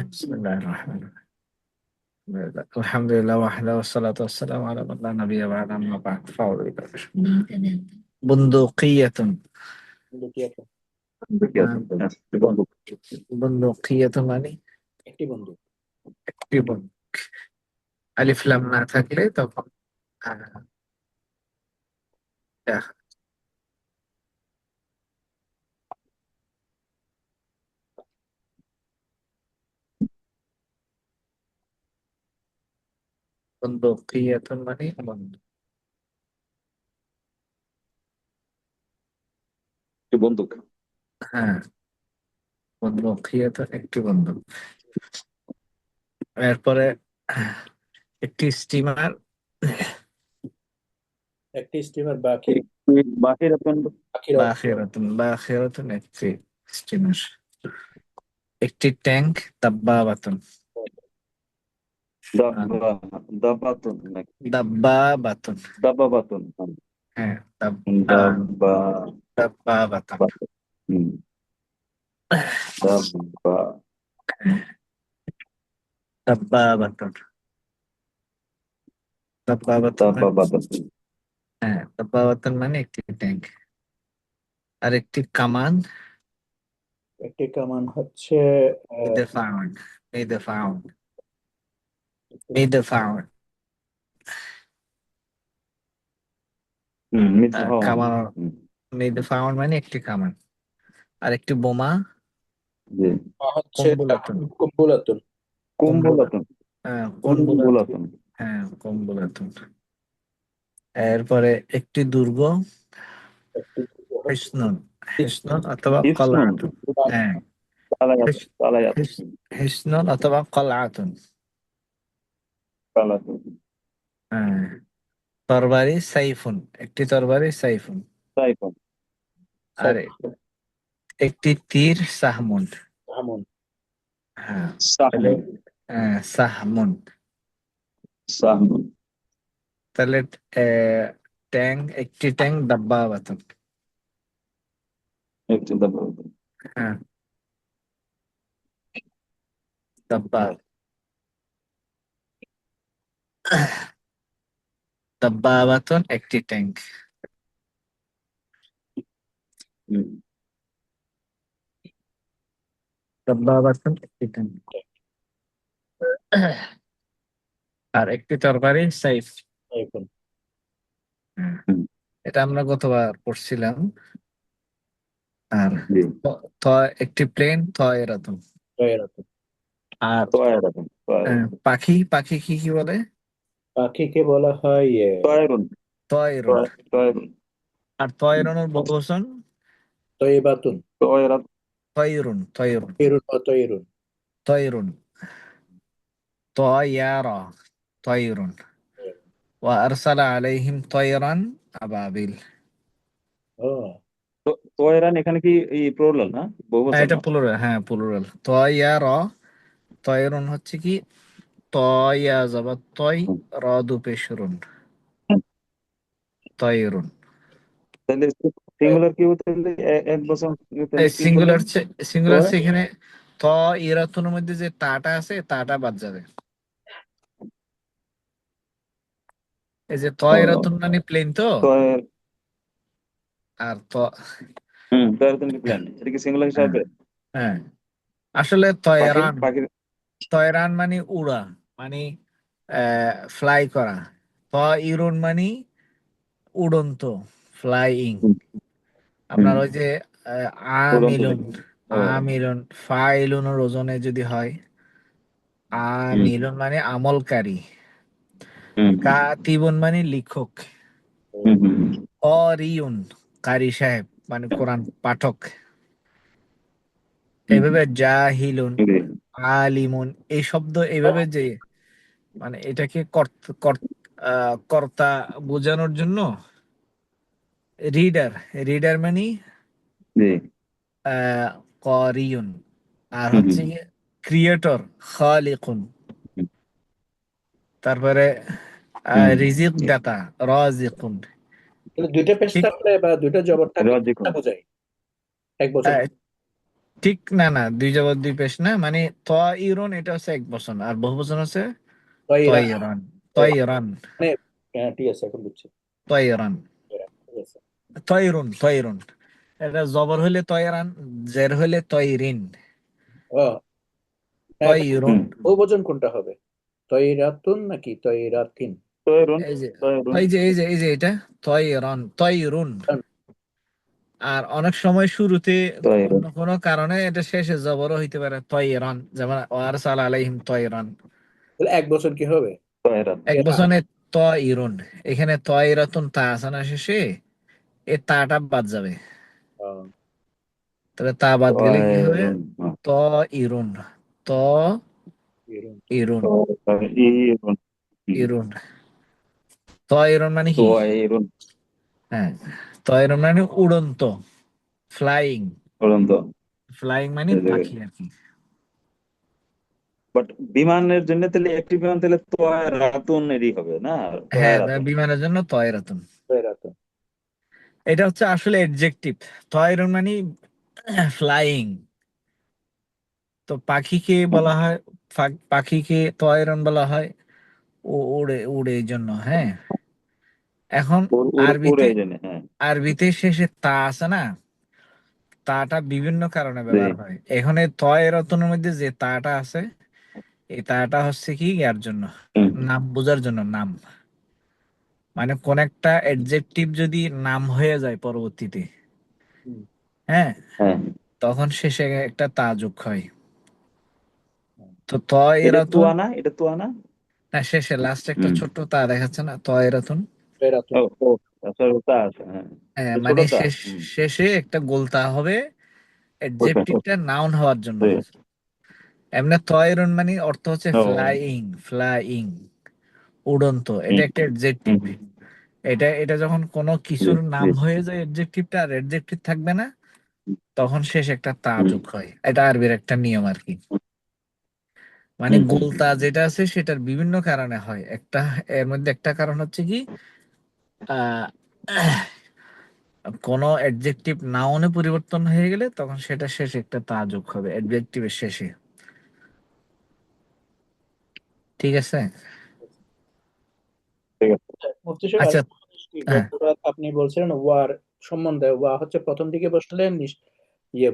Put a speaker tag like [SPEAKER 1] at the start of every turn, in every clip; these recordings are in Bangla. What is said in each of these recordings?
[SPEAKER 1] বিসমিল্লাহির রহমানির রহিম। আলহামদুলিল্লাহ ওয়াহদাহু ওয়াসসালাতু ওয়াসসালামু আলা মান লা নাবিয়্যা বা'দা আম্মা বা'দ ফাউযু বিল্লাহি বুন্দুকিয়াতুন
[SPEAKER 2] দুটিয়াটা
[SPEAKER 1] বুন্দুকিয়াতুন মানে
[SPEAKER 2] একটি বন্ধু।
[SPEAKER 1] একটি বন্দুক। আলিফ লাম না থাকলে তখন আহ, দেখ- বুন্দুকিয়াতুন মানে বন্দুক।
[SPEAKER 3] বন্দুক।
[SPEAKER 1] হ্যাঁ, বুন্দুকিয়াতুন একটি বন্দুক। এরপরে একটি স্টিমার
[SPEAKER 2] একটি স্টিমার বাকি
[SPEAKER 3] বাহিরাতুন
[SPEAKER 1] বাখিরাতুন একটি স্টিমার। একটি ট্যাঙ্ক দাব্বাবাতুন
[SPEAKER 3] দাবাতুন নাকি
[SPEAKER 1] দাব্বাবাতুন
[SPEAKER 3] দাবাবাতুন
[SPEAKER 1] হ্যাঁ
[SPEAKER 3] দাবা
[SPEAKER 1] দাব্বাবাতুন
[SPEAKER 3] হুম, দাবা
[SPEAKER 1] দাব্বাবাতুন
[SPEAKER 3] দাবাবাতুন
[SPEAKER 1] দাব্বাবাতুন মানে একটি ট্যাঙ্ক। আর একটি কামান
[SPEAKER 2] একটি কামান হচ্ছে
[SPEAKER 1] মিদফাউন মিদফাউন মিদফাউন
[SPEAKER 3] মিথ্যাও
[SPEAKER 1] কামান মিদফাউন মানে একটি কামান। আর একটি বোমা
[SPEAKER 3] জি
[SPEAKER 2] হচ্ছে
[SPEAKER 1] কুম্বুলাতুন
[SPEAKER 2] কুম্বুলাতুন।
[SPEAKER 3] কুম্বলাতুন কুম্বলাতুন
[SPEAKER 1] কুম্বুলাতুন। এরপরে একটি দুর্গ
[SPEAKER 2] একটি
[SPEAKER 1] হিসনুন হিসনুন অথবা
[SPEAKER 3] ইসনুন
[SPEAKER 1] কলাআতুন। হ্যাঁ,
[SPEAKER 3] তালায়াতুন তালায়াতুন
[SPEAKER 1] হিসনুন অথবা কলাআতুন।
[SPEAKER 3] তালায়াতুন
[SPEAKER 1] হ্যাঁ, তরবারি সাইফুন একটি তরবারি সাইফুন।
[SPEAKER 3] সাইফুন
[SPEAKER 1] আর একটি তীর সাহমুন।
[SPEAKER 2] হামুন।
[SPEAKER 1] হ্যাঁ, তাহলে
[SPEAKER 3] সাহমুন
[SPEAKER 1] সাহমুন।
[SPEAKER 3] সাহমুন
[SPEAKER 1] তাহলে একটি ট্যাঙ্ক দাব্বাবাতুন।
[SPEAKER 3] একটি দাবাবাতুন
[SPEAKER 1] হ্যাঁ, দাব্বা দাব্বাবাতুন একটি ট্যাঙ্ক। দাব্বাবাতুন একটি ট্যাঙ্ক। আর একটি তরবারি সাইফ।
[SPEAKER 2] এখন
[SPEAKER 1] এটা আমরা গতবার পড়ছিলাম। আর
[SPEAKER 3] জি
[SPEAKER 1] একটি প্লেন তয়রাতুন।
[SPEAKER 2] তয়রাতুন।
[SPEAKER 1] আর
[SPEAKER 3] তয়রাতুন
[SPEAKER 1] পাখি পাখি কি কি বলে?
[SPEAKER 2] পাখিকে বলা হয়
[SPEAKER 3] তয়রুন
[SPEAKER 1] তয়রুন।
[SPEAKER 3] তয়রুন
[SPEAKER 1] আর তয়রুনের বহুবচন
[SPEAKER 2] তয়বাতুন।
[SPEAKER 3] তয়রাত
[SPEAKER 1] তয়রুন তয়রুন
[SPEAKER 2] তৈরুন বা তৈরুন।
[SPEAKER 1] তয়রুন তয়ারা তয়রুন ওয়া আরসালা আলাইহিম তয়রান আবাবিল।
[SPEAKER 2] ও
[SPEAKER 3] তয়রান এখানে কি এই প্লুরাল না বহুবচন
[SPEAKER 1] এটা
[SPEAKER 3] না
[SPEAKER 1] প্লুরাল, হ্যাঁ প্লুরাল। তয়ারা তয়রুন হচ্ছে কি তয়া জবর তয় রাদু পেশরুন তয়রুন।
[SPEAKER 3] তাহলে সিঙ্গুলার কি হতে হলে এক বছর তাহলে কি
[SPEAKER 1] সিঙ্গুলার
[SPEAKER 3] বললেন
[SPEAKER 1] সিঙ্গুলার এখানে ত ইরাতুনের মধ্যে যে টাটা আছে টাটা বাদ যাবে। এই যে ত ইরাতুন মানে প্লেন তো।
[SPEAKER 3] তয়
[SPEAKER 1] আর
[SPEAKER 3] তয়রাতুন কি প্ল্যান এটা কি সিঙ্গুলার
[SPEAKER 1] হ্যাঁ
[SPEAKER 3] হিসাবে
[SPEAKER 1] হ্যাঁ, আসলে
[SPEAKER 3] পাখির
[SPEAKER 1] তয়রান
[SPEAKER 3] পাখির
[SPEAKER 1] তয়রান মানে উড়া, মানে ফ্লাই করা। ত ইরুন মানে উড়ন্ত, ফ্লাইং। আপনার ওই যে
[SPEAKER 3] উড়ন্ত
[SPEAKER 1] আমিলুন
[SPEAKER 3] পাখি ও
[SPEAKER 1] আমিলুন ফাইলুনের ওজনে যদি হয়
[SPEAKER 3] হুম
[SPEAKER 1] আমিলুন মানে আমলকারী।
[SPEAKER 3] হুম
[SPEAKER 1] কাতিবুন মানে লেখক।
[SPEAKER 3] হুম হুম
[SPEAKER 1] অরিউন কারি সাহেব মানে কোরআন পাঠক।
[SPEAKER 3] হুম
[SPEAKER 1] এভাবে জাহিলুন
[SPEAKER 3] জি
[SPEAKER 1] আলিমুন এই শব্দ এইভাবে যে মানে এটাকে কর্তা বোঝানোর জন্য রিডার রিডার মানে
[SPEAKER 3] জি
[SPEAKER 1] করিউন। আর
[SPEAKER 3] হুম
[SPEAKER 1] হচ্ছে ক্রিয়েটর খালিকুন।
[SPEAKER 3] হুম
[SPEAKER 1] তারপরে
[SPEAKER 3] হুম
[SPEAKER 1] রিজিক দাতা রাজিকুন।
[SPEAKER 2] তাহলে দুইটা পেশ
[SPEAKER 1] ঠিক,
[SPEAKER 2] থাকলে বা দুইটা জবর থাকলে
[SPEAKER 3] রাজিকুন
[SPEAKER 2] কোনটা বোঝায় এক বছর?
[SPEAKER 1] ঠিক না, না, দুই জবর দুই পেশ না, মানে তয়রুন এটা হচ্ছে এক বচন, আর বহু বচন হচ্ছে
[SPEAKER 2] তয়রা
[SPEAKER 1] তয়রান।
[SPEAKER 2] তয়রা
[SPEAKER 1] তয়রান।
[SPEAKER 2] মানে হ্যাঁ ঠিক আছে এখন বুঝছি
[SPEAKER 1] তয়রান।
[SPEAKER 2] তয়রা, ঠিক আছে
[SPEAKER 1] তয়রুন, তয়রুন। এটা জবর হইলে তয়রান, জের হইলে তয়রিন।
[SPEAKER 2] ও হ্যাঁ
[SPEAKER 1] তয়রুন।
[SPEAKER 3] হুম।
[SPEAKER 2] বহুবচন কোনটা হবে তয়রাতুন নাকি তয়রাতিন
[SPEAKER 3] তৈরুন।
[SPEAKER 1] এই যে
[SPEAKER 3] তৈরুন।
[SPEAKER 1] এই যে এটা তয়রান, তয়রুন। আর অনেক সময় শুরুতে
[SPEAKER 3] তৈরুন।
[SPEAKER 1] অন্য কোনো কারণে এটা শেষে জবরও হইতে পারে, তয়রান, যেমন ওয়ারসাল আলাইহিম তয়রান।
[SPEAKER 2] তাহলে এক বছর কি হবে
[SPEAKER 3] তৈরান।
[SPEAKER 1] এক
[SPEAKER 2] এরা
[SPEAKER 1] বচনে তয়রুন। এখানে তয়রাতুন তা আছে না শেষে, এ তাটা বাদ যাবে।
[SPEAKER 2] আহ,
[SPEAKER 1] তাহলে তা বাদ গেলে কি হবে?
[SPEAKER 3] তৈরুন।
[SPEAKER 1] ত ইরুন। ত
[SPEAKER 2] এরম।
[SPEAKER 1] ইরুন।
[SPEAKER 3] তৈরুন। হুম।
[SPEAKER 1] ইরুন। ত ইরুন মানে কি?
[SPEAKER 3] তৈরুন।
[SPEAKER 1] হ্যাঁ, ত ইরুন মানে উড়ন্ত, ফ্লাইং।
[SPEAKER 3] বলুন তো।
[SPEAKER 1] ফ্লাইং মানে পাখি আর কি।
[SPEAKER 3] বাট বিমানের জন্য তাহলে একটি বিমান তাহলে তয়রাতুন এরই হবে না?
[SPEAKER 1] হ্যাঁ,
[SPEAKER 3] তয়রাতুন।
[SPEAKER 1] বিমানের জন্য তয়রাতুন।
[SPEAKER 2] তয়রাতুন
[SPEAKER 1] এটা হচ্ছে আসলে এডজেক্টিভ। তয়রুন মানে ফ্লাইং। তো পাখিকে বলা হয়, পাখিকে তয়রুন বলা হয়। ও উড়ে উড়ে এই জন্য, হ্যাঁ। এখন
[SPEAKER 3] উড়ে
[SPEAKER 1] আরবিতে,
[SPEAKER 3] জন্য, হ্যাঁ।
[SPEAKER 1] শেষে তা আছে না, তাটা বিভিন্ন কারণে
[SPEAKER 3] জি।
[SPEAKER 1] ব্যবহার হয়। এখানে তয় রতনের মধ্যে যে তাটা আছে, এই তাটা হচ্ছে কি ইয়ার জন্য,
[SPEAKER 3] হুম।
[SPEAKER 1] নাম বোঝার জন্য। নাম মানে কোন একটা অ্যাডজেক্টিভ যদি নাম হয়ে যায় পরবর্তীতে,
[SPEAKER 2] হুম,
[SPEAKER 1] হ্যাঁ,
[SPEAKER 3] হ্যাঁ।
[SPEAKER 1] তখন শেষে একটা তা যোগ হয়।
[SPEAKER 2] হুম,
[SPEAKER 1] তো তয়
[SPEAKER 3] এটা
[SPEAKER 1] রতন,
[SPEAKER 3] তুয়ানা, এটা তুয়ানা।
[SPEAKER 1] না, শেষে লাস্টে একটা
[SPEAKER 3] হুম।
[SPEAKER 1] ছোট্ট তা দেখাচ্ছে না, তয় রতন।
[SPEAKER 2] তয়রাতুন
[SPEAKER 3] ও, ও, আচ্ছা, ওটা আছে, হ্যাঁ।
[SPEAKER 1] হ্যাঁ,
[SPEAKER 3] তো
[SPEAKER 1] মানে
[SPEAKER 3] ছোটটা। হুম।
[SPEAKER 1] শেষে একটা গোলতা হবে,
[SPEAKER 3] ওকে,
[SPEAKER 1] অ্যাডজেক্টিভটা নাউন হওয়ার জন্য।
[SPEAKER 3] জি।
[SPEAKER 1] এমনি তয়রন মানে অর্থ হচ্ছে
[SPEAKER 3] ও।
[SPEAKER 1] ফ্লাইং, ফ্লাইং, উড়ন্ত। এটা
[SPEAKER 3] হুম।
[SPEAKER 1] একটা অ্যাডজেক্টিভ।
[SPEAKER 3] হুম।
[SPEAKER 1] এটা যখন কোনো
[SPEAKER 3] জি,
[SPEAKER 1] কিছুর
[SPEAKER 3] জি।
[SPEAKER 1] নাম হয়ে যায় অ্যাডজেক্টিভটা, আর অ্যাডজেক্টিভ থাকবে না, তখন শেষ একটা তা
[SPEAKER 3] হুম।
[SPEAKER 1] যোগ হয়। এটা আরবির একটা নিয়ম আর কি। মানে
[SPEAKER 3] হুম। হুম।
[SPEAKER 1] গোলতা যেটা আছে সেটার বিভিন্ন কারণে হয়। এর মধ্যে একটা কারণ হচ্ছে কি, আহ কোনো অ্যাডজেক্টিভ নাউনে পরিবর্তন হয়ে গেলে তখন সেটা শেষে একটা তা যোগ হবে অ্যাডজেক্টিভের শেষে। ঠিক আছে।
[SPEAKER 3] ঠিক আছে।
[SPEAKER 2] মুফতি সাহেব
[SPEAKER 1] আচ্ছা।
[SPEAKER 2] আরেকটা জিনিস কি,
[SPEAKER 1] হ্যাঁ,
[SPEAKER 2] গতরাত আপনি বলছিলেন ওয়ার সম্বন্ধে, ওয়া হচ্ছে প্রথম দিকে বসলে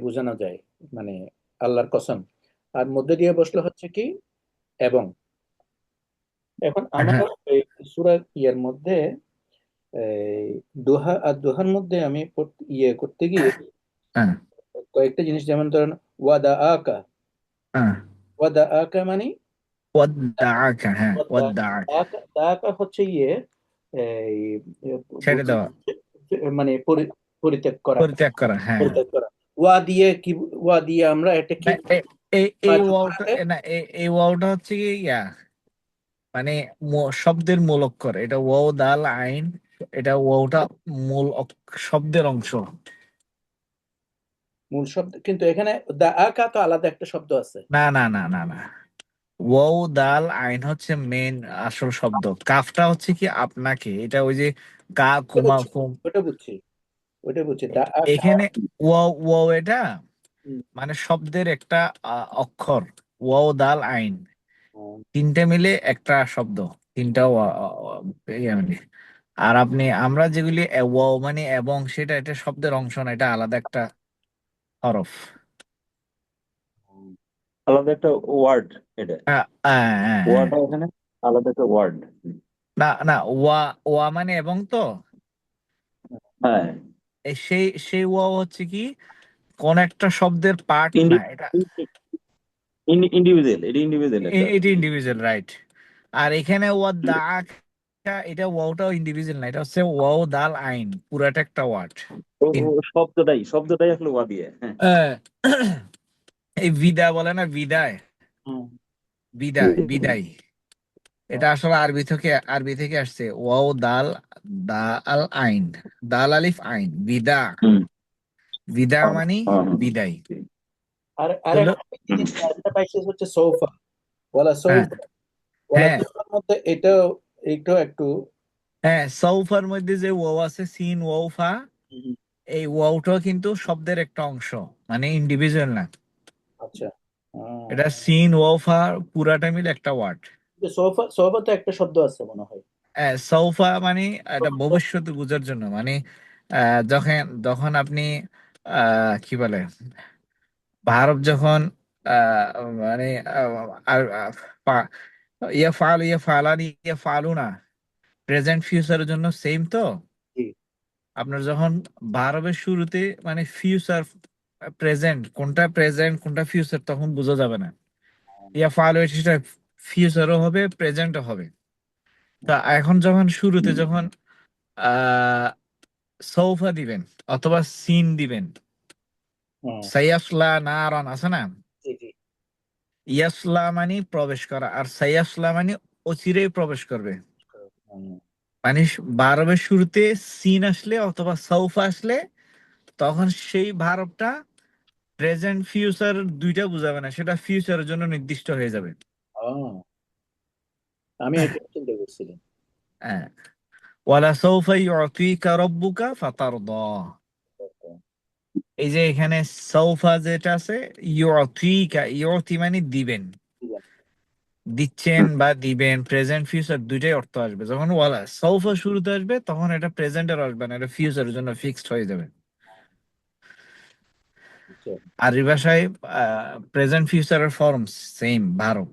[SPEAKER 2] বোঝানো যায়, মানে আল্লাহর কসম, আর মধ্যে দিয়ে বসলে হচ্ছে কি এবং। এখন আমার
[SPEAKER 1] হ্যাঁ,
[SPEAKER 2] এই সূরা ইয়ের মধ্যে এই দোহা আর দোহার মধ্যে আমি করতে গিয়ে
[SPEAKER 1] হ্যাঁ,
[SPEAKER 2] কয়েকটা জিনিস, যেমন ধরেন ওয়াদা আকা,
[SPEAKER 1] হ্যাঁ।
[SPEAKER 2] ওয়াদা আকা মানে
[SPEAKER 1] ওয়াদ্দাআকা, হ্যাঁ,
[SPEAKER 2] ওয়াদা
[SPEAKER 1] ওয়াদ্দাআকা।
[SPEAKER 2] আকা, আকা হচ্ছে এই
[SPEAKER 1] ছেড়ে দেওয়া,
[SPEAKER 2] মানে পরিত্যাগ করা,
[SPEAKER 1] পরিত্যাগ করা, হ্যাঁ।
[SPEAKER 2] পরিত্যাগ করা। ওয়া দিয়ে কি, ওয়া দিয়ে আমরা এটা কি
[SPEAKER 1] না, এই
[SPEAKER 2] যোগ
[SPEAKER 1] ওয়াওটা,
[SPEAKER 2] করাতে
[SPEAKER 1] না, এই ওয়াওটা হচ্ছে কি মানে শব্দের মূল অক্ষর। এটা ওয়াও দাল আইন। এটা ওয়াওটা মূল শব্দের অংশ।
[SPEAKER 2] মূল শব্দ, কিন্তু এখানে দা আকা তো আলাদা একটা শব্দ আছে।
[SPEAKER 1] না, না, না, না, না, ওয়াও দাল আইন হচ্ছে মেন আসল শব্দ। কাফটা হচ্ছে কি আপনাকে, এটা ওই যে কা
[SPEAKER 2] ওটা
[SPEAKER 1] কুমা
[SPEAKER 2] বুঝছি,
[SPEAKER 1] কুম।
[SPEAKER 2] ওটা বুঝছি, ওটা বুঝছি দা আকা।
[SPEAKER 1] এখানে ওয়াও ওয়াও এটা
[SPEAKER 2] হুম,
[SPEAKER 1] মানে শব্দের একটা অক্ষর। ওয়াও দাল আইন
[SPEAKER 2] হুম,
[SPEAKER 1] তিনটে মিলে একটা শব্দ। তিনটা মিলে। আর আমরা যেগুলি ওয়াও মানে এবং, সেটা এটা শব্দের অংশ না, এটা আলাদা একটা হরফ।
[SPEAKER 2] হুম।
[SPEAKER 3] আলাদা একটা ওয়ার্ড এটা।
[SPEAKER 1] হ্যাঁ।
[SPEAKER 3] ওয়াটা এখানে আলাদা একটা ওয়ার্ড।
[SPEAKER 1] না, না, ওয়া ওয়া মানে এবং তো,
[SPEAKER 3] হ্যাঁ।
[SPEAKER 1] সেই ওয়া হচ্ছে কি কোন একটা শব্দের পার্ট না এটা।
[SPEAKER 3] ইন্ডিভিজুয়াল, এটা ইন্ডিভিজুয়াল একটা।
[SPEAKER 1] এটা ইন্ডিভিজুয়াল, রাইট। আর এখানে ওয়া দা, এটা ওয়াওটাও ইন্ডিভিজুয়াল না, এটা হচ্ছে ওয়াও দাল আইন, পুরাটা একটা ওয়ার্ড।
[SPEAKER 3] ও শব্দটাই আসলে ওয়া দিয়ে, হ্যাঁ।
[SPEAKER 1] এই বিদা বলে না, বিদায়,
[SPEAKER 2] হুম,
[SPEAKER 1] বিদায়, বিদায়। এটা
[SPEAKER 2] হুম,
[SPEAKER 1] আসলে আরবি থেকে আসছে। ওয়াও দাল, দাল আইন, দাল আলিফ আইন, বিদা।
[SPEAKER 3] হুম।
[SPEAKER 1] বিদা
[SPEAKER 3] হ্যাঁ,
[SPEAKER 1] মানে
[SPEAKER 3] হ্যাঁ, হ্যাঁ।
[SPEAKER 1] বিদায়।
[SPEAKER 2] আর আর
[SPEAKER 1] হলো।
[SPEAKER 2] একটা
[SPEAKER 3] হুম।
[SPEAKER 2] জিনিস আরেকটা পাইছি হচ্ছে সৌফা, ওয়ালা
[SPEAKER 1] হ্যাঁ,
[SPEAKER 2] সৌফা, ওয়ালা
[SPEAKER 1] হ্যাঁ,
[SPEAKER 2] সৌফার মধ্যে এটাও একটু
[SPEAKER 1] হ্যাঁ, সৌফার মধ্যে যে ওয়াও আছে, সিন ওয়াও ফা,
[SPEAKER 2] হুম,
[SPEAKER 1] এই ওয়াওটাও কিন্তু শব্দের একটা অংশ, মানে ইন্ডিভিজুয়াল না।
[SPEAKER 2] আচ্ছা।
[SPEAKER 1] এটা সিন ওয়াফা পুরাটা মিলে একটা ওয়ার্ড।
[SPEAKER 2] সোফা সোফা তো একটা শব্দ আছে মনে হয়।
[SPEAKER 1] সৌফা মানে এটা ভবিষ্যৎ বোঝার জন্য, মানে যখন যখন আপনি কি বলে, ভারত যখন আহ, মানে ফা- ইয়া ফালানি ইয়া ফালু না, প্রেজেন্ট ফিউচারের জন্য সেম তো।
[SPEAKER 2] জি।
[SPEAKER 1] আপনার যখন ভারবের শুরুতে মানে ফিউচার প্রেজেন্ট কোনটা ফিউচার তখন বোঝা যাবে না। ইয়া ফালু সেটা ফিউচারও হবে প্রেজেন্টও হবে। তা এখন যখন শুরুতে যখন আহ সৌফা দিবেন অথবা সিন দিবেন,
[SPEAKER 2] হুম।
[SPEAKER 1] সাইয়াসলা নারান আছে না,
[SPEAKER 2] জি জি।
[SPEAKER 1] ইয়াসলা মানে প্রবেশ করা, আর সাইয়াসলা মানে অচিরেই প্রবেশ করবে।
[SPEAKER 2] হুম।
[SPEAKER 1] মানে ভারবের শুরুতে সিন আসলে অথবা সৌফা আসলে তখন সেই ভারবটা প্রেজেন্ট ফিউচার দুইটা বুঝাবে না, সেটা ফিউচারের জন্য নির্দিষ্ট হয়ে যাবে।
[SPEAKER 2] ও, আমি এটা চিন্তা করছিলাম।
[SPEAKER 1] হ্যাঁ, ওয়ালা সৌফা ইউতিকা রাব্বুকা ফাতারদা। এই যে এখানে সৌফা যেটা আছে, ইউতিকা, ইউতি মানে দিবেন, দিচ্ছেন বা দিবেন, প্রেজেন্ট ফিউচার দুইটাই অর্থ আসবে। যখন ওয়ালা সৌফা শুরুতে আসবে তখন এটা প্রেজেন্টের আসবে না, এটা ফিউচারের জন্য ফিক্সড হয়ে যাবে।
[SPEAKER 2] আচ্ছা।
[SPEAKER 1] আরবি ভাষায় প্রেজেন্ট ফিউচারের ফর্ম সেম ভারব,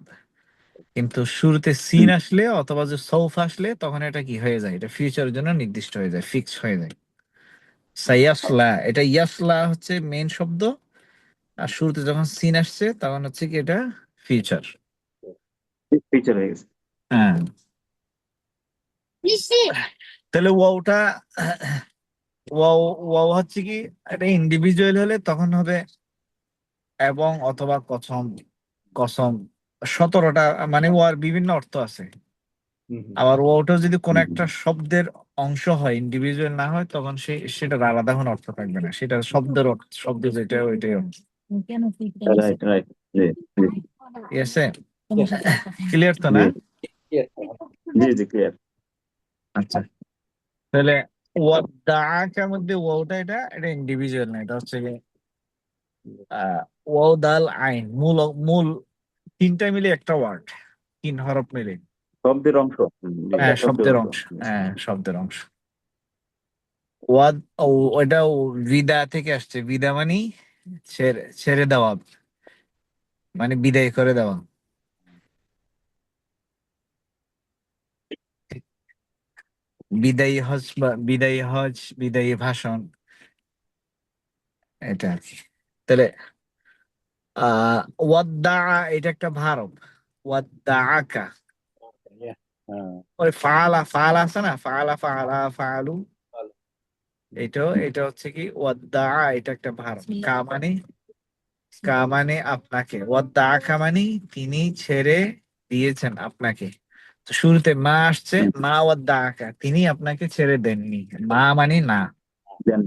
[SPEAKER 1] কিন্তু শুরুতে সিন আসলে অথবা যে সৌফ আসলে তখন এটা কি হয়ে যায়, এটা ফিউচারের জন্য নির্দিষ্ট হয়ে যায়, ফিক্সড হয়ে যায়। সাইয়াসলা, এটা ইয়াসলা হচ্ছে মেন শব্দ, আর শুরুতে যখন সিন আসছে তখন হচ্ছে কি এটা ফিউচার।
[SPEAKER 3] ফিচার হয়ে গেছে।
[SPEAKER 1] হ্যাঁ, তাহলে ওয়াওটা ওয়াও ওয়াও হচ্ছে কি, এটা ইন্ডিভিজুয়াল হলে তখন হবে এবং অথবা কসম, কসম 17টা, মানে ওয়ার বিভিন্ন অর্থ আছে।
[SPEAKER 2] হুম হুম।
[SPEAKER 1] আবার ওটা যদি কোনো একটা শব্দের অংশ হয়, ইন্ডিভিজুয়াল না হয়, তখন সেটার আলাদা কোনো অর্থ থাকবে না, সেটা শব্দের শব্দ যেটা ওইটাই অর্থ।
[SPEAKER 3] Right right. জি জি
[SPEAKER 1] ঠিক আছে,
[SPEAKER 2] Yes,
[SPEAKER 1] ক্লিয়ার তো না?
[SPEAKER 3] জি
[SPEAKER 2] yes,
[SPEAKER 3] জি জি ক্লিয়ার।
[SPEAKER 1] আচ্ছা, তাহলে ওয়াদাআকার মধ্যে ওয়াওটা এটা এটা ইন্ডিভিজুয়াল না, এটা হচ্ছে কি ওয়াও দাল আইন, মূল মূল তিনটা মিলে একটা ওয়ার্ড, 3 হরফ মিলে।
[SPEAKER 3] শব্দের অংশ। জি
[SPEAKER 1] হ্যাঁ,
[SPEAKER 3] শব্দের
[SPEAKER 1] শব্দের
[SPEAKER 3] অংশ।
[SPEAKER 1] অংশ, হ্যাঁ শব্দের অংশ। ওয়াদ ওটা বিদা থেকে আসছে, বিদা মানে ছেড়ে ছেড়ে দেওয়া, মানে বিদায় করে দেওয়া। বিদায়ী হজ বা বিদায়ী হজ, বিদায়ী ভাষণ, এটা আর কি। তাহলে ওয়াদ্দা, এটা একটা ভারব, ওয়াদ্দাআকা।
[SPEAKER 2] yeah.
[SPEAKER 1] ওই ফালা ফালা আছে না, ফালা ফালা ফালু,
[SPEAKER 2] ভালো।
[SPEAKER 1] এটা হচ্ছে কি ওয়াদ্দা, এটা একটা ভারব। কা মানে আপনাকে, ওয়াদ্দাআকা মানে তিনি ছেড়ে দিয়েছেন আপনাকে। তো শুরুতে মা আসছে, মা ওয়াদ্দাআকা, তিনি আপনাকে ছেড়ে দেননি। মা মানে না,
[SPEAKER 3] দেন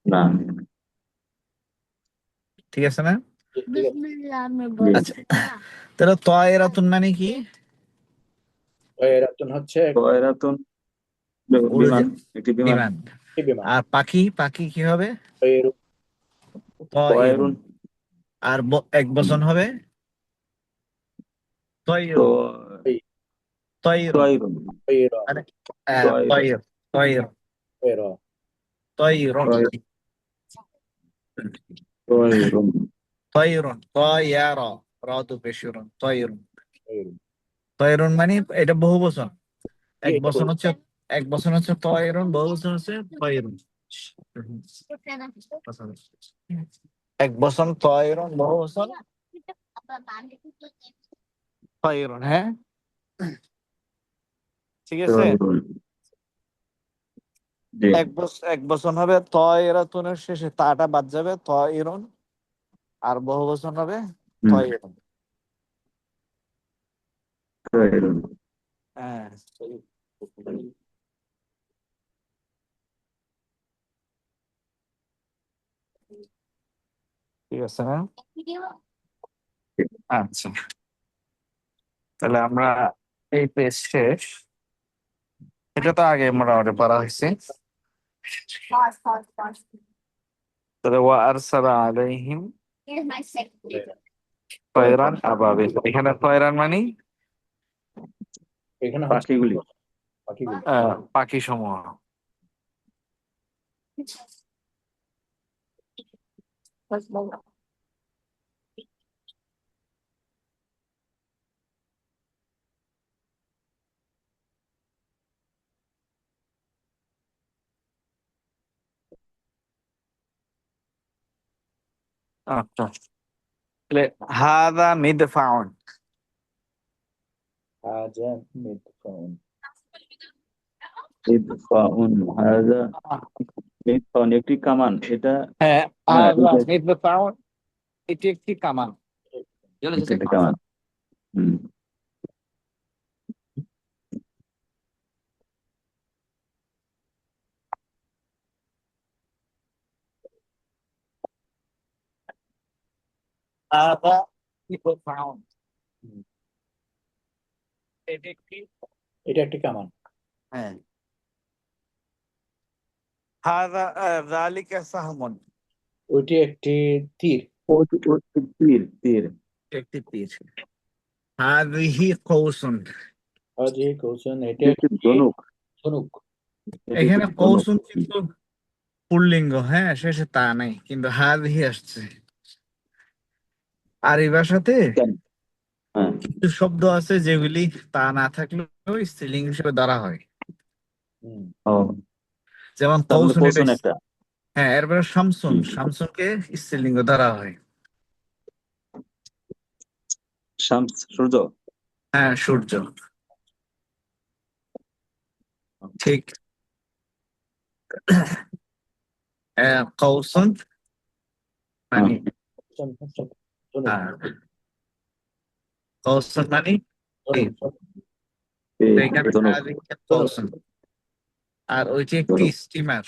[SPEAKER 3] না।
[SPEAKER 1] ঠিক আছে না?
[SPEAKER 2] ঠিক আছে।
[SPEAKER 3] জি
[SPEAKER 1] আচ্ছা, তাহলে তয়রাতুন মানে কি?
[SPEAKER 2] রাতন হচ্ছে
[SPEAKER 3] তয়রাতুন বিমান,
[SPEAKER 1] উড়োজাহাজ,
[SPEAKER 3] একটি বিমান।
[SPEAKER 1] বিমান।
[SPEAKER 2] একটি বিমান।
[SPEAKER 1] আর পাখি, পাখি কি হবে?
[SPEAKER 2] তৈরু।
[SPEAKER 1] তয়রুন।
[SPEAKER 3] তয়রুন।
[SPEAKER 1] আর এক বচন হবে
[SPEAKER 3] তো
[SPEAKER 1] তয়রুন, তয়রুন।
[SPEAKER 3] তয়রুন।
[SPEAKER 2] তৈরা।
[SPEAKER 1] মানে
[SPEAKER 3] তয়রুন।
[SPEAKER 1] তয়র, তয়র,
[SPEAKER 2] তৈরা।
[SPEAKER 1] তয়রুন,
[SPEAKER 3] তয়রুন।
[SPEAKER 1] তয়রুন, তয়ার, রাত পেশুরুন, তয়রুন।
[SPEAKER 2] তৈরু।
[SPEAKER 1] তয়রুন মানে এটা বহু বচন।
[SPEAKER 2] জি,
[SPEAKER 1] এক
[SPEAKER 2] এটা
[SPEAKER 1] বচন
[SPEAKER 2] বলবো।
[SPEAKER 1] হচ্ছে, এক বচন হচ্ছে তয়রুন, বহু বচন হচ্ছে তয়রুন। এক বচন তয়রুন, বহু বচন তয়রুন। হ্যাঁ, ঠিক আছে।
[SPEAKER 3] তয়রুন। জি।
[SPEAKER 1] এক বচন হবে তয়রাতুনের শেষে তাটা বাদ যাবে, তয়রুন। আর বহু বচন হবে
[SPEAKER 3] হুম।
[SPEAKER 1] তয়রুন।
[SPEAKER 3] তয়রুন।
[SPEAKER 1] হ্যাঁ, ঠিক আছে না? আচ্ছা, তাহলে আমরা এই পেজ শেষ। এটা তো আগে মোটামুটি পড়া হয়েছে। তাহলে ওয়া আরসালা আলাইহিম তয়রান আবাবিল। এখানে তয়রান মানে
[SPEAKER 2] এখানে হচ্ছে
[SPEAKER 3] পাখিগুলি।
[SPEAKER 2] পাখিগুলি।
[SPEAKER 1] পাখি সমূহ। আচ্ছা, তাহলে হাদা মিদফাউন।
[SPEAKER 2] হাজা মিদফাউন।
[SPEAKER 3] ইদফাউন হাযা ইদফাউন একটি কামান। এটা
[SPEAKER 1] হ্যাঁ,
[SPEAKER 3] হ্যাঁ
[SPEAKER 1] হাদা
[SPEAKER 3] এটা
[SPEAKER 1] মিদফাউন এটি একটি কামান।
[SPEAKER 3] এটা একটি কামান। হুম।
[SPEAKER 1] হাদা মিদফাউন
[SPEAKER 2] হুম,
[SPEAKER 1] এটি একটি,
[SPEAKER 2] এটা একটি কামান।
[SPEAKER 1] হ্যাঁ। হাদা যালিকা সাহমুন
[SPEAKER 2] ওইটি একটি তীর।
[SPEAKER 3] তীর তীর।
[SPEAKER 1] একটি তীর। হাযিহি কৌসুন
[SPEAKER 2] হাজি কৌশন, এটা
[SPEAKER 3] এটা একটি
[SPEAKER 2] একটি
[SPEAKER 3] ধনুক।
[SPEAKER 2] ধনুক।
[SPEAKER 3] এটা একটি
[SPEAKER 1] এখানে
[SPEAKER 3] ধনুক।
[SPEAKER 1] কৌসুন কিন্তু পুল্লিঙ্গ, হ্যাঁ, শেষে তা নাই, কিন্তু হাযিহি আসছে। আর এই ভাষাতে
[SPEAKER 3] কেন? হ্যাঁ।
[SPEAKER 1] কিছু শব্দ আছে যেগুলি তা না থাকলেও স্ত্রীলিঙ্গ হিসেবে ধরা হয়।
[SPEAKER 2] হুম,
[SPEAKER 3] ও,
[SPEAKER 1] যেমন
[SPEAKER 3] তার মধ্যে
[SPEAKER 1] কৌসুন, এটা
[SPEAKER 3] কৌশন একটা।
[SPEAKER 1] হ্যাঁ। এরপরে শামসুন,
[SPEAKER 3] হুম।
[SPEAKER 1] শামসুনকে স্ত্রীলিঙ্গ ধরা হয়।
[SPEAKER 3] শামস সূর্য।
[SPEAKER 1] হ্যাঁ, সূর্য। ঠিক। কৌসুন
[SPEAKER 3] হ্যাঁ।
[SPEAKER 1] মানে
[SPEAKER 2] কৌশন হচ্ছে ধনুক।
[SPEAKER 1] কৌসুন মানে তীর।
[SPEAKER 2] ধনুক।
[SPEAKER 1] তো
[SPEAKER 3] এই
[SPEAKER 1] এখানে
[SPEAKER 3] ধনুক।
[SPEAKER 1] হাযিহি
[SPEAKER 2] ধনুক।
[SPEAKER 1] কৌসুন। আর ওইটি একটি
[SPEAKER 3] ধনুক।
[SPEAKER 1] স্টিমার।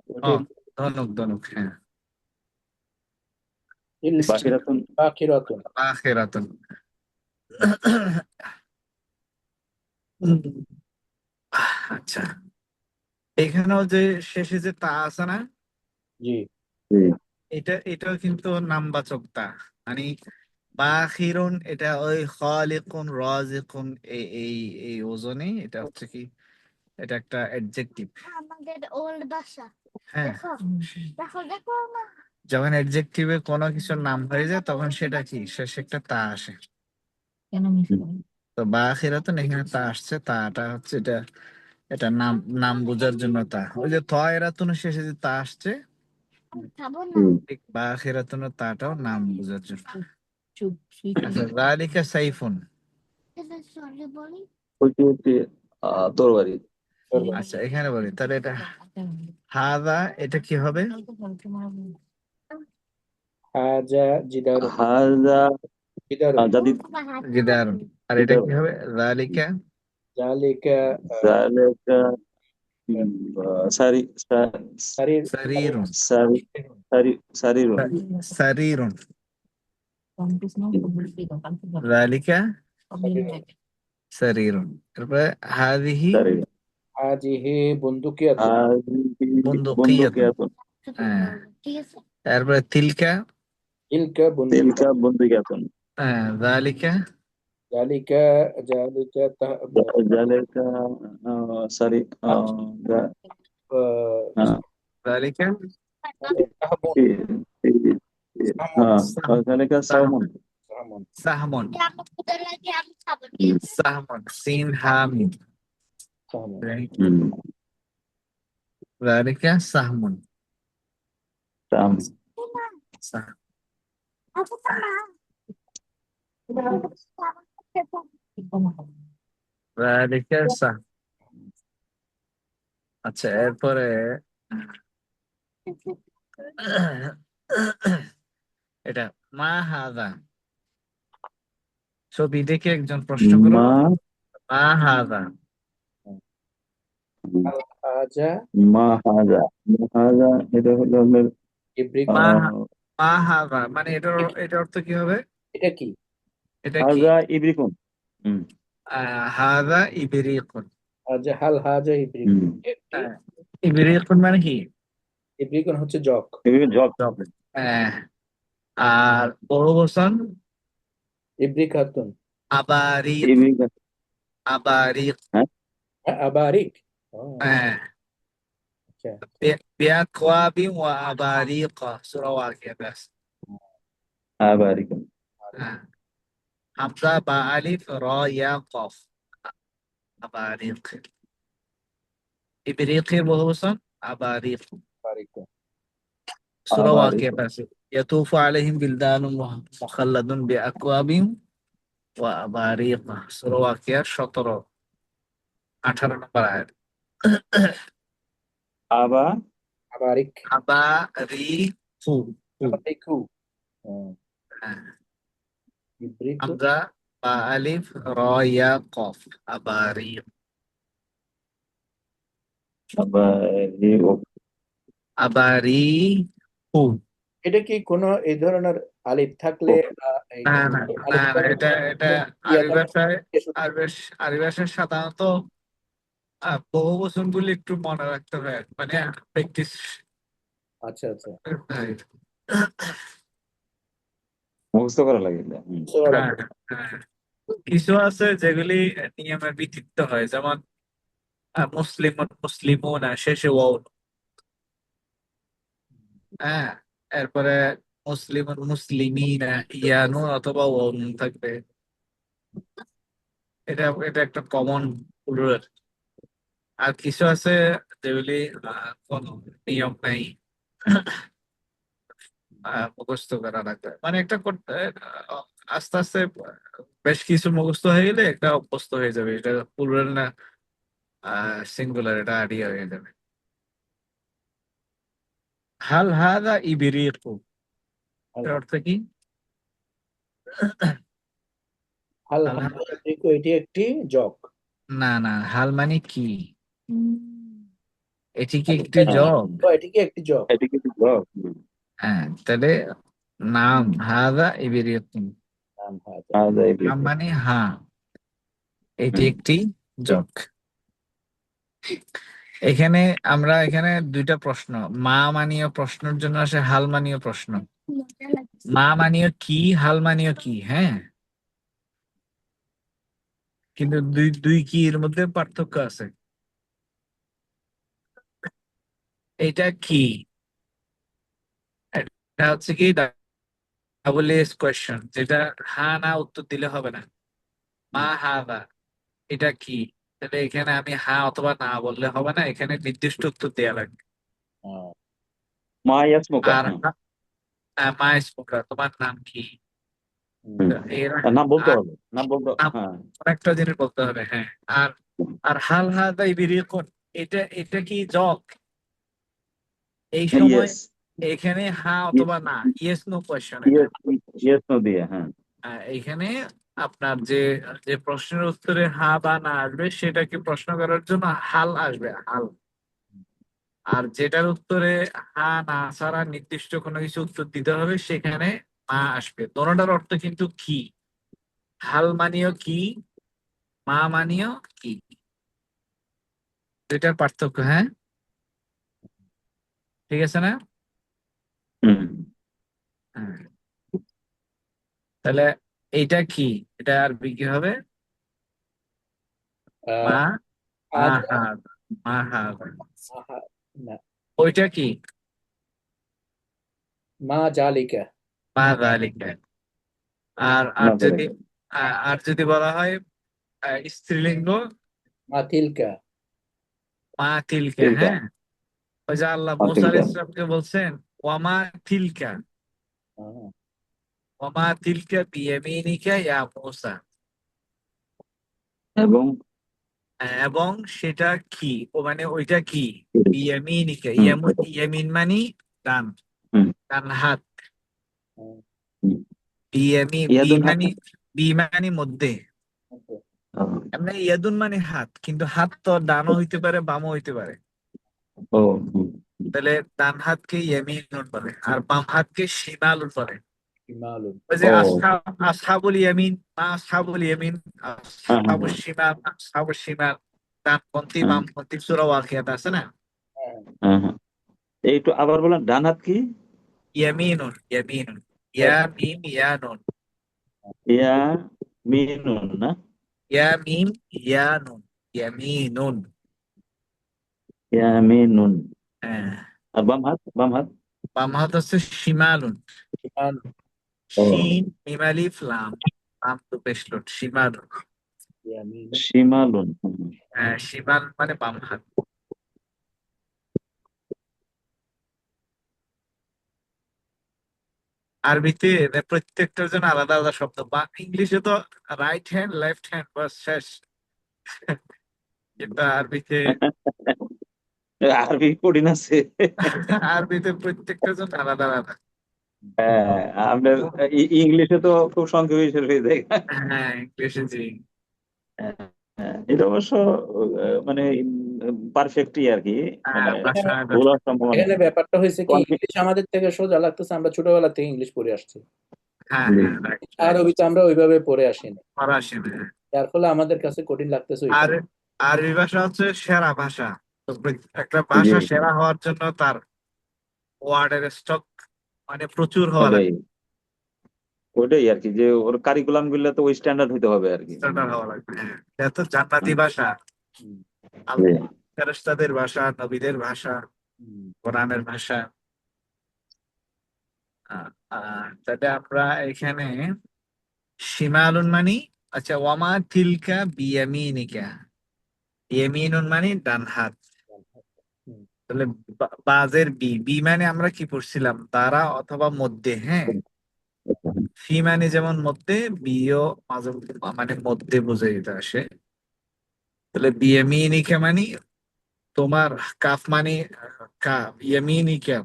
[SPEAKER 2] ওইটি
[SPEAKER 1] ধনুক, ধনুক, হ্যাঁ।
[SPEAKER 3] বাকিরাতুন।
[SPEAKER 2] পাখিরাতুন।
[SPEAKER 1] আখিরাতুন। আচ্ছা, এখানেও যে শেষে যে তা আছে না,
[SPEAKER 2] জি।
[SPEAKER 3] জি।
[SPEAKER 1] এটাও কিন্তু নামবাচক তা, মানে বাখিরুন, এটা ওই খালিকুন রাজিকুন এই এই এই ওজনে এটা হচ্ছে কি, এটা একটা অ্যাডজেক্টিভ।
[SPEAKER 4] আমাদের ওল্ড বাসা
[SPEAKER 1] হ্যাঁ,
[SPEAKER 4] দেখো দেখো দেখো না
[SPEAKER 1] যখন অ্যাডজেক্টিভে কোনো কিছুর নাম হয়ে যায় তখন সেটা কি শেষে একটা তা আসে।
[SPEAKER 4] কেন মিস করি
[SPEAKER 1] তো বাখিরাতুন এখানে তা আসছে, তাটা হচ্ছে এটা, এটা নাম, নাম বোঝার জন্য তা। ওই যে তয়রাতুন শেষে যে তা আসছে,
[SPEAKER 4] খাবো না
[SPEAKER 3] হুম।
[SPEAKER 1] ঠিক বাখিরাতুন তাটাও নাম বোঝার জন্য।
[SPEAKER 4] চুপ
[SPEAKER 1] আচ্ছা, যালিকা সাইফুন।
[SPEAKER 4] সরি বলি
[SPEAKER 3] ওইটি একটি তরবারি।
[SPEAKER 2] তরবারি।
[SPEAKER 1] আচ্ছা, এখানে বলি তাহলে এটা হাদা, এটা কি হবে?
[SPEAKER 2] হাজা জিদারুন।
[SPEAKER 3] হাযা
[SPEAKER 2] জিদারুন।
[SPEAKER 3] জাদিদ।
[SPEAKER 1] জিদারুন। আর এটা কি হবে? যালিকা
[SPEAKER 2] জালিকা
[SPEAKER 3] যালিকা সারি
[SPEAKER 2] সারির
[SPEAKER 1] সারিরুন।
[SPEAKER 3] সারি সারি সারিরুন।
[SPEAKER 1] সারিরুন। যালিকা সারিরুন। তারপরে হাদিহি
[SPEAKER 3] সারিরুন।
[SPEAKER 2] হাজিহি বন্দুকিয়াতুন।
[SPEAKER 3] হাযিহি
[SPEAKER 1] বন্দুকিয়াতুন।
[SPEAKER 3] বন্দুকিয়াতুন।
[SPEAKER 1] হ্যাঁ।
[SPEAKER 4] ঠিক আছে
[SPEAKER 1] তারপরে তিলকা,
[SPEAKER 2] তিলকা বন্দুক।
[SPEAKER 3] তিলকা বন্দুকিয়াতুন।
[SPEAKER 1] যালিকা
[SPEAKER 2] জালিকা জালিকা
[SPEAKER 3] যালিকা সারি আহ,
[SPEAKER 1] যালিকা
[SPEAKER 2] তাহবুন।
[SPEAKER 3] তি- তি-
[SPEAKER 2] সামুন।
[SPEAKER 3] যালিকা সাওমুন।
[SPEAKER 2] সামুন।
[SPEAKER 1] সাহমুন।
[SPEAKER 4] আমি ক্ষুধা লাগে আমি খাবো ঠিক আছে
[SPEAKER 1] সাহমুন সিন হামিদ।
[SPEAKER 2] সামুন।
[SPEAKER 3] হুম।
[SPEAKER 1] যালিকা সাহমুন।
[SPEAKER 3] সাম।
[SPEAKER 1] সাহ-
[SPEAKER 4] আপু না
[SPEAKER 1] যালিকা সাহ। আচ্ছা, এরপরে এটা মা হাদা। ছবি দেখে একজন প্রশ্ন করো,
[SPEAKER 3] মা
[SPEAKER 1] মা হাদা।
[SPEAKER 2] হাজা
[SPEAKER 3] মা হাজা। মা হাজা এটা হলো আপনার
[SPEAKER 2] ইব্রিক।
[SPEAKER 1] মা
[SPEAKER 3] আহ,
[SPEAKER 1] মা হাদা মানে এটার, এটা অর্থ কি হবে?
[SPEAKER 2] এটা কি?
[SPEAKER 1] এটা কি?
[SPEAKER 3] হাজা ইব্রিকুন। হুম।
[SPEAKER 1] হাদা ইবরিকুন।
[SPEAKER 2] হাজা হাল হাজা ইব্রিক
[SPEAKER 3] হুম।
[SPEAKER 2] একটি
[SPEAKER 1] ইবরিকুন মানে কি?
[SPEAKER 2] ইব্রিকন হচ্ছে জক।
[SPEAKER 3] Job
[SPEAKER 1] job. আর বহুবচন
[SPEAKER 2] ইব্রিকাতুন।
[SPEAKER 1] আবারিক।
[SPEAKER 3] ইবিকা
[SPEAKER 1] আবারিক।
[SPEAKER 3] হ্যাঁ
[SPEAKER 2] আবারিক। ও,
[SPEAKER 1] হ্যাঁ,
[SPEAKER 2] আচ্ছা।
[SPEAKER 1] বিআকওয়াবিন ওয়া আবারিকা, সূরা ওয়াকিয়া ব্যাস।
[SPEAKER 3] আবারিকা
[SPEAKER 1] হ্যাঁ, হামজা বা আলিফ র ইয়া কফ, আবারিক। ইবরিকের বহুবচন আবারিক,
[SPEAKER 2] আবারিক।
[SPEAKER 1] সূরা ওয়াকিয়া
[SPEAKER 3] আবারিকা
[SPEAKER 1] ব্যাস। ইয়াতুফু আলাইহিম বিলদানুন মুখাল্লাদুন বিআকওয়াবিন ওয়া আবারিকা, সূরা ওয়াকিয়ার 17-18 নম্বর আয়াত।
[SPEAKER 3] আবা
[SPEAKER 2] আবারিক।
[SPEAKER 1] আবারিকু।
[SPEAKER 2] আবারিকু। ও,
[SPEAKER 1] হ্যাঁ,
[SPEAKER 2] ইব্রিকু।
[SPEAKER 1] হামজা বা আলিফ র ইয়া কফ, আবারিক।
[SPEAKER 3] আবারিক
[SPEAKER 1] আবারিকু।
[SPEAKER 2] এটা কি কোনো এই ধরনের আলিফ থাকলে এই
[SPEAKER 1] না না না
[SPEAKER 2] আলিফ
[SPEAKER 1] না, এটা এটা
[SPEAKER 2] ইয়া
[SPEAKER 1] আরবি
[SPEAKER 2] থাকলে
[SPEAKER 1] ভাষায়, আরবি ভাষায় সাধারণত বহু বচনগুলি একটু মনে রাখতে হয়, মানে প্র্যাকটিস।
[SPEAKER 2] আচ্ছা আচ্ছা।
[SPEAKER 3] মুখস্থ করা লাগে এটা।
[SPEAKER 1] হ্যাঁ, হ্যাঁ। কিছু আছে যেগুলি নিয়মের ভিত্তিতে হয়, যেমন মুসলিম মুসলিমুন শেষে ওয়াও। হ্যাঁ, এরপরে মুসলিমুন মুসলিমিনা ইয়ানু অথবা ওয়াও নুন থাকবে। এটা এটা একটা কমন রুল। আর কিছু আছে যেগুলি কোনো নিয়ম নাই, মুখস্থ করা লাগবে, মানে একটা আস্তে আস্তে বেশ কিছু মুখস্থ হয়ে গেলে একটা অভ্যস্ত হয়ে যাবে, এটা প্লুরাল না সিঙ্গুলার, এটা আইডিয়া হয়ে যাবে। হাল হাদা ইবরিকু, এর অর্থ কি?
[SPEAKER 2] হাল
[SPEAKER 1] হাল
[SPEAKER 2] হাদা ইব্রিকু, এটি একটি জক।
[SPEAKER 1] না না, হাল মানে কি? এটি কি একটি জব?
[SPEAKER 2] ও, এটি কি একটি জক?
[SPEAKER 3] এটা কিন্তু জব।
[SPEAKER 1] হ্যাঁ, তাহলে নাম হাদা ইবরিকু,
[SPEAKER 2] নাম হাদা।
[SPEAKER 3] আদা
[SPEAKER 1] নাম
[SPEAKER 3] ইবিকা
[SPEAKER 1] মানে হ্যাঁ, এটি একটি জব। এখানে আমরা এখানে দুইটা প্রশ্ন, মা মানীয় প্রশ্নের জন্য আসে হাল মানীয় প্রশ্ন। মা মানীয় কি, হাল মানীয় কি, হ্যাঁ, কিন্তু দুই দুই কি এর মধ্যে পার্থক্য আছে। এটা কি, এটা হচ্ছে কি ডাবল এস কোয়েশ্চন, যেটা হ্যাঁ না উত্তর দিলে হবে না। মা হা না, এটা কি, তাহলে এখানে আমি হ্যাঁ অথবা না বললে হবে না, এখানে নির্দিষ্ট উত্তর দেওয়া লাগবে।
[SPEAKER 3] মা ইয়াসমুকা।
[SPEAKER 1] আর মা স্মোকা, তোমার নাম কি? এর
[SPEAKER 3] নাম বলতে
[SPEAKER 1] আর
[SPEAKER 3] হবে, নাম বলতে
[SPEAKER 1] নাম
[SPEAKER 3] হ্যাঁ।
[SPEAKER 1] একটা জিনিস বলতে হবে, হ্যাঁ। আর আর হাল হাদা ইবিরিকুন, এটা এটা কি জক? এই সময়
[SPEAKER 3] ইয়েস
[SPEAKER 1] এখানে হ্যাঁ অথবা না, ইয়েস নো কোয়েশ্চন এটা।
[SPEAKER 3] ইয়েস ইয়েস নো দিয়ে হ্যাঁ।
[SPEAKER 1] এখানে আপনার যে যে প্রশ্নের উত্তরে হ্যাঁ বা না আসবে, সেটাকে প্রশ্ন করার জন্য হাল আসবে, হাল। আর যেটার উত্তরে হ্যাঁ না ছাড়া নির্দিষ্ট কোনো কিছু উত্তর দিতে হবে, সেখানে মা আসবে। দোনোটার অর্থ কিন্তু কি, হাল মানিও কি, মা মানিও কি, দুইটার পার্থক্য, হ্যাঁ, ঠিক আছে না?
[SPEAKER 3] হুম।
[SPEAKER 1] হ্যাঁ। তাহলে এইটা কি, এটা আরবি কি হবে? মা মা
[SPEAKER 2] আদা।
[SPEAKER 1] হা, মা হা।
[SPEAKER 2] আহা, না,
[SPEAKER 1] ওইটা কি?
[SPEAKER 2] মা জালিকা।
[SPEAKER 1] মা যালিকা। আর আর
[SPEAKER 3] না
[SPEAKER 1] যদি
[SPEAKER 3] বলে
[SPEAKER 1] আর যদি বলা হয় স্ত্রীলিঙ্গ,
[SPEAKER 2] মা তিলকা।
[SPEAKER 1] মা তিলকা,
[SPEAKER 3] তিলকা
[SPEAKER 1] হ্যাঁ। ওই যে আল্লাহ
[SPEAKER 3] মা
[SPEAKER 1] মুসা
[SPEAKER 3] তিলকা
[SPEAKER 1] আলাইহিস সালামকে বলছেন ওয়ামা তিলকা,
[SPEAKER 2] আহ,
[SPEAKER 1] ওয়ামা তিলকা বিয়ামিনিকা ইয়া মুসা,
[SPEAKER 3] এবং
[SPEAKER 1] এবং সেটা কি, ও মানে ওইটা কি, বিয়ামিনিকা,
[SPEAKER 3] হুম
[SPEAKER 1] ইয়ামিন মানে ডান,
[SPEAKER 3] হুম
[SPEAKER 1] ডান হাত।
[SPEAKER 2] আহ,
[SPEAKER 3] হুম।
[SPEAKER 1] বি
[SPEAKER 3] ইয়াদুন হাত
[SPEAKER 1] মানে, মধ্যে। এমনি ইয়াদুন মানে হাত, কিন্তু হাত তো ডানও হইতে পারে বামও হইতে পারে।
[SPEAKER 3] ও হুম।
[SPEAKER 1] তাহলে ডান হাতকে ইয়ামিনুন বলে, আর বাম হাতকে শিমালুন বলে।
[SPEAKER 2] ইমালুন।
[SPEAKER 1] ওই যে
[SPEAKER 3] ও
[SPEAKER 1] আসহাবুল ইয়ামিন, মা আসহাবুল ইয়ামিন,
[SPEAKER 3] হ্যাঁ হ্যাঁ
[SPEAKER 1] আসহাবুল শিমাল, আসহাবুল শিমাল, ডানপন্থী
[SPEAKER 3] হ্যাঁ
[SPEAKER 1] বামপন্থী, সূরা ওয়াকিয়াত আছে না?
[SPEAKER 2] হ্যাঁ,
[SPEAKER 3] হ্যাঁ হ্যাঁ একটু আবার বলেন, ডান হাত কি?
[SPEAKER 1] ইয়ামিনুন ইয়ামিনুন, ইয়া মিম ইয়া নুন,
[SPEAKER 3] ইয়া মিনুন না?
[SPEAKER 1] ইয়া মিম ইয়া নুন, ইয়ামিনুন।
[SPEAKER 3] ইয়া মিনুন।
[SPEAKER 1] হ্যাঁ,
[SPEAKER 3] আর বাম হাত, বাম হাত?
[SPEAKER 1] বাম হাত হচ্ছে শিমালুন।
[SPEAKER 2] ইমান,
[SPEAKER 3] ও,
[SPEAKER 1] শিন মিম আলিফ লাম, লাম তো পেশলুন, শিমালুন।
[SPEAKER 2] ইয়ামিন,
[SPEAKER 3] শিমালুন।
[SPEAKER 1] হ্যাঁ, শিমাল মানে বাম হাত। আরবিতে প্রত্যেকটার জন্য আলাদা আলাদা শব্দ, বা ইংলিশে তো রাইট হ্যান্ড লেফট হ্যান্ড বাস শেষ। কিন্তু আরবিতে,
[SPEAKER 3] আরবি কঠিন আছে।
[SPEAKER 1] আরবিতে প্রত্যেকটার জন্য আলাদা আলাদা।
[SPEAKER 3] হ্যাঁ, আপনার ইংলিশে তো খুব সংক্ষেপে শেষ হয়ে যায়।
[SPEAKER 1] হ্যাঁ, ইংলিশে জি।
[SPEAKER 3] হ্যাঁ, এটা অবশ্য মানে পারফেক্টই আর কি, মানে
[SPEAKER 1] ভাষা
[SPEAKER 3] ভুল হওয়ার সম্ভাবনা
[SPEAKER 2] এখানে ব্যাপারটা হয়েছে কি,
[SPEAKER 3] কনফিউজ।
[SPEAKER 2] ইংলিশ আমাদের থেকে সোজা লাগতেছে, আমরা ছোটবেলা থেকে ইংলিশ পড়ে আসছি।
[SPEAKER 1] হ্যাঁ হ্যাঁ, রাইট রাইট।
[SPEAKER 2] আরবি তো আমরা ওইভাবে পড়ে আসিনি,
[SPEAKER 1] ফরাসি, হ্যাঁ।
[SPEAKER 2] যার ফলে আমাদের কাছে কঠিন লাগতেছে
[SPEAKER 1] আর
[SPEAKER 2] ওইখানে।
[SPEAKER 1] আরবি ভাষা হচ্ছে সেরা ভাষা। তো একটা
[SPEAKER 3] জি,
[SPEAKER 1] ভাষা সেরা হওয়ার জন্য তার ওয়ার্ডের স্টক মানে প্রচুর হওয়া
[SPEAKER 3] ওটাই
[SPEAKER 1] লাগবে,
[SPEAKER 3] ওটাই আর কি, যে ওর কারিকুলাম গুলো তো ওই স্ট্যান্ডার্ড হইতে হবে আর কি।
[SPEAKER 1] স্ট্যান্ডার্ড হওয়া লাগবে। হ্যাঁ, এটা তো জান্নাতি ভাষা,
[SPEAKER 2] হুম,
[SPEAKER 3] জি।
[SPEAKER 1] ফেরেশতাদের ভাষা, নবীদের ভাষা,
[SPEAKER 2] হুম,
[SPEAKER 1] কোরআনের ভাষা। তাহলে আমরা এখানে শিমালুন মানি, আচ্ছা, ওয়ামা তিলকা বিয়ামিনিকা, ইয়ামিনুন মানে ডান হাত।
[SPEAKER 2] হুম,
[SPEAKER 1] তাহলে বাজের বি, বি মানে আমরা কি পড়ছিলাম, দ্বারা অথবা মধ্যে, হ্যাঁ। ফি মানে যেমন মধ্যে, বিও মাঝে মানে মধ্যে বোঝাইতে আসে। তাহলে বিয়ামিনিকা মানে তোমার, কাফ মানে কা, ইয়ামিনিকা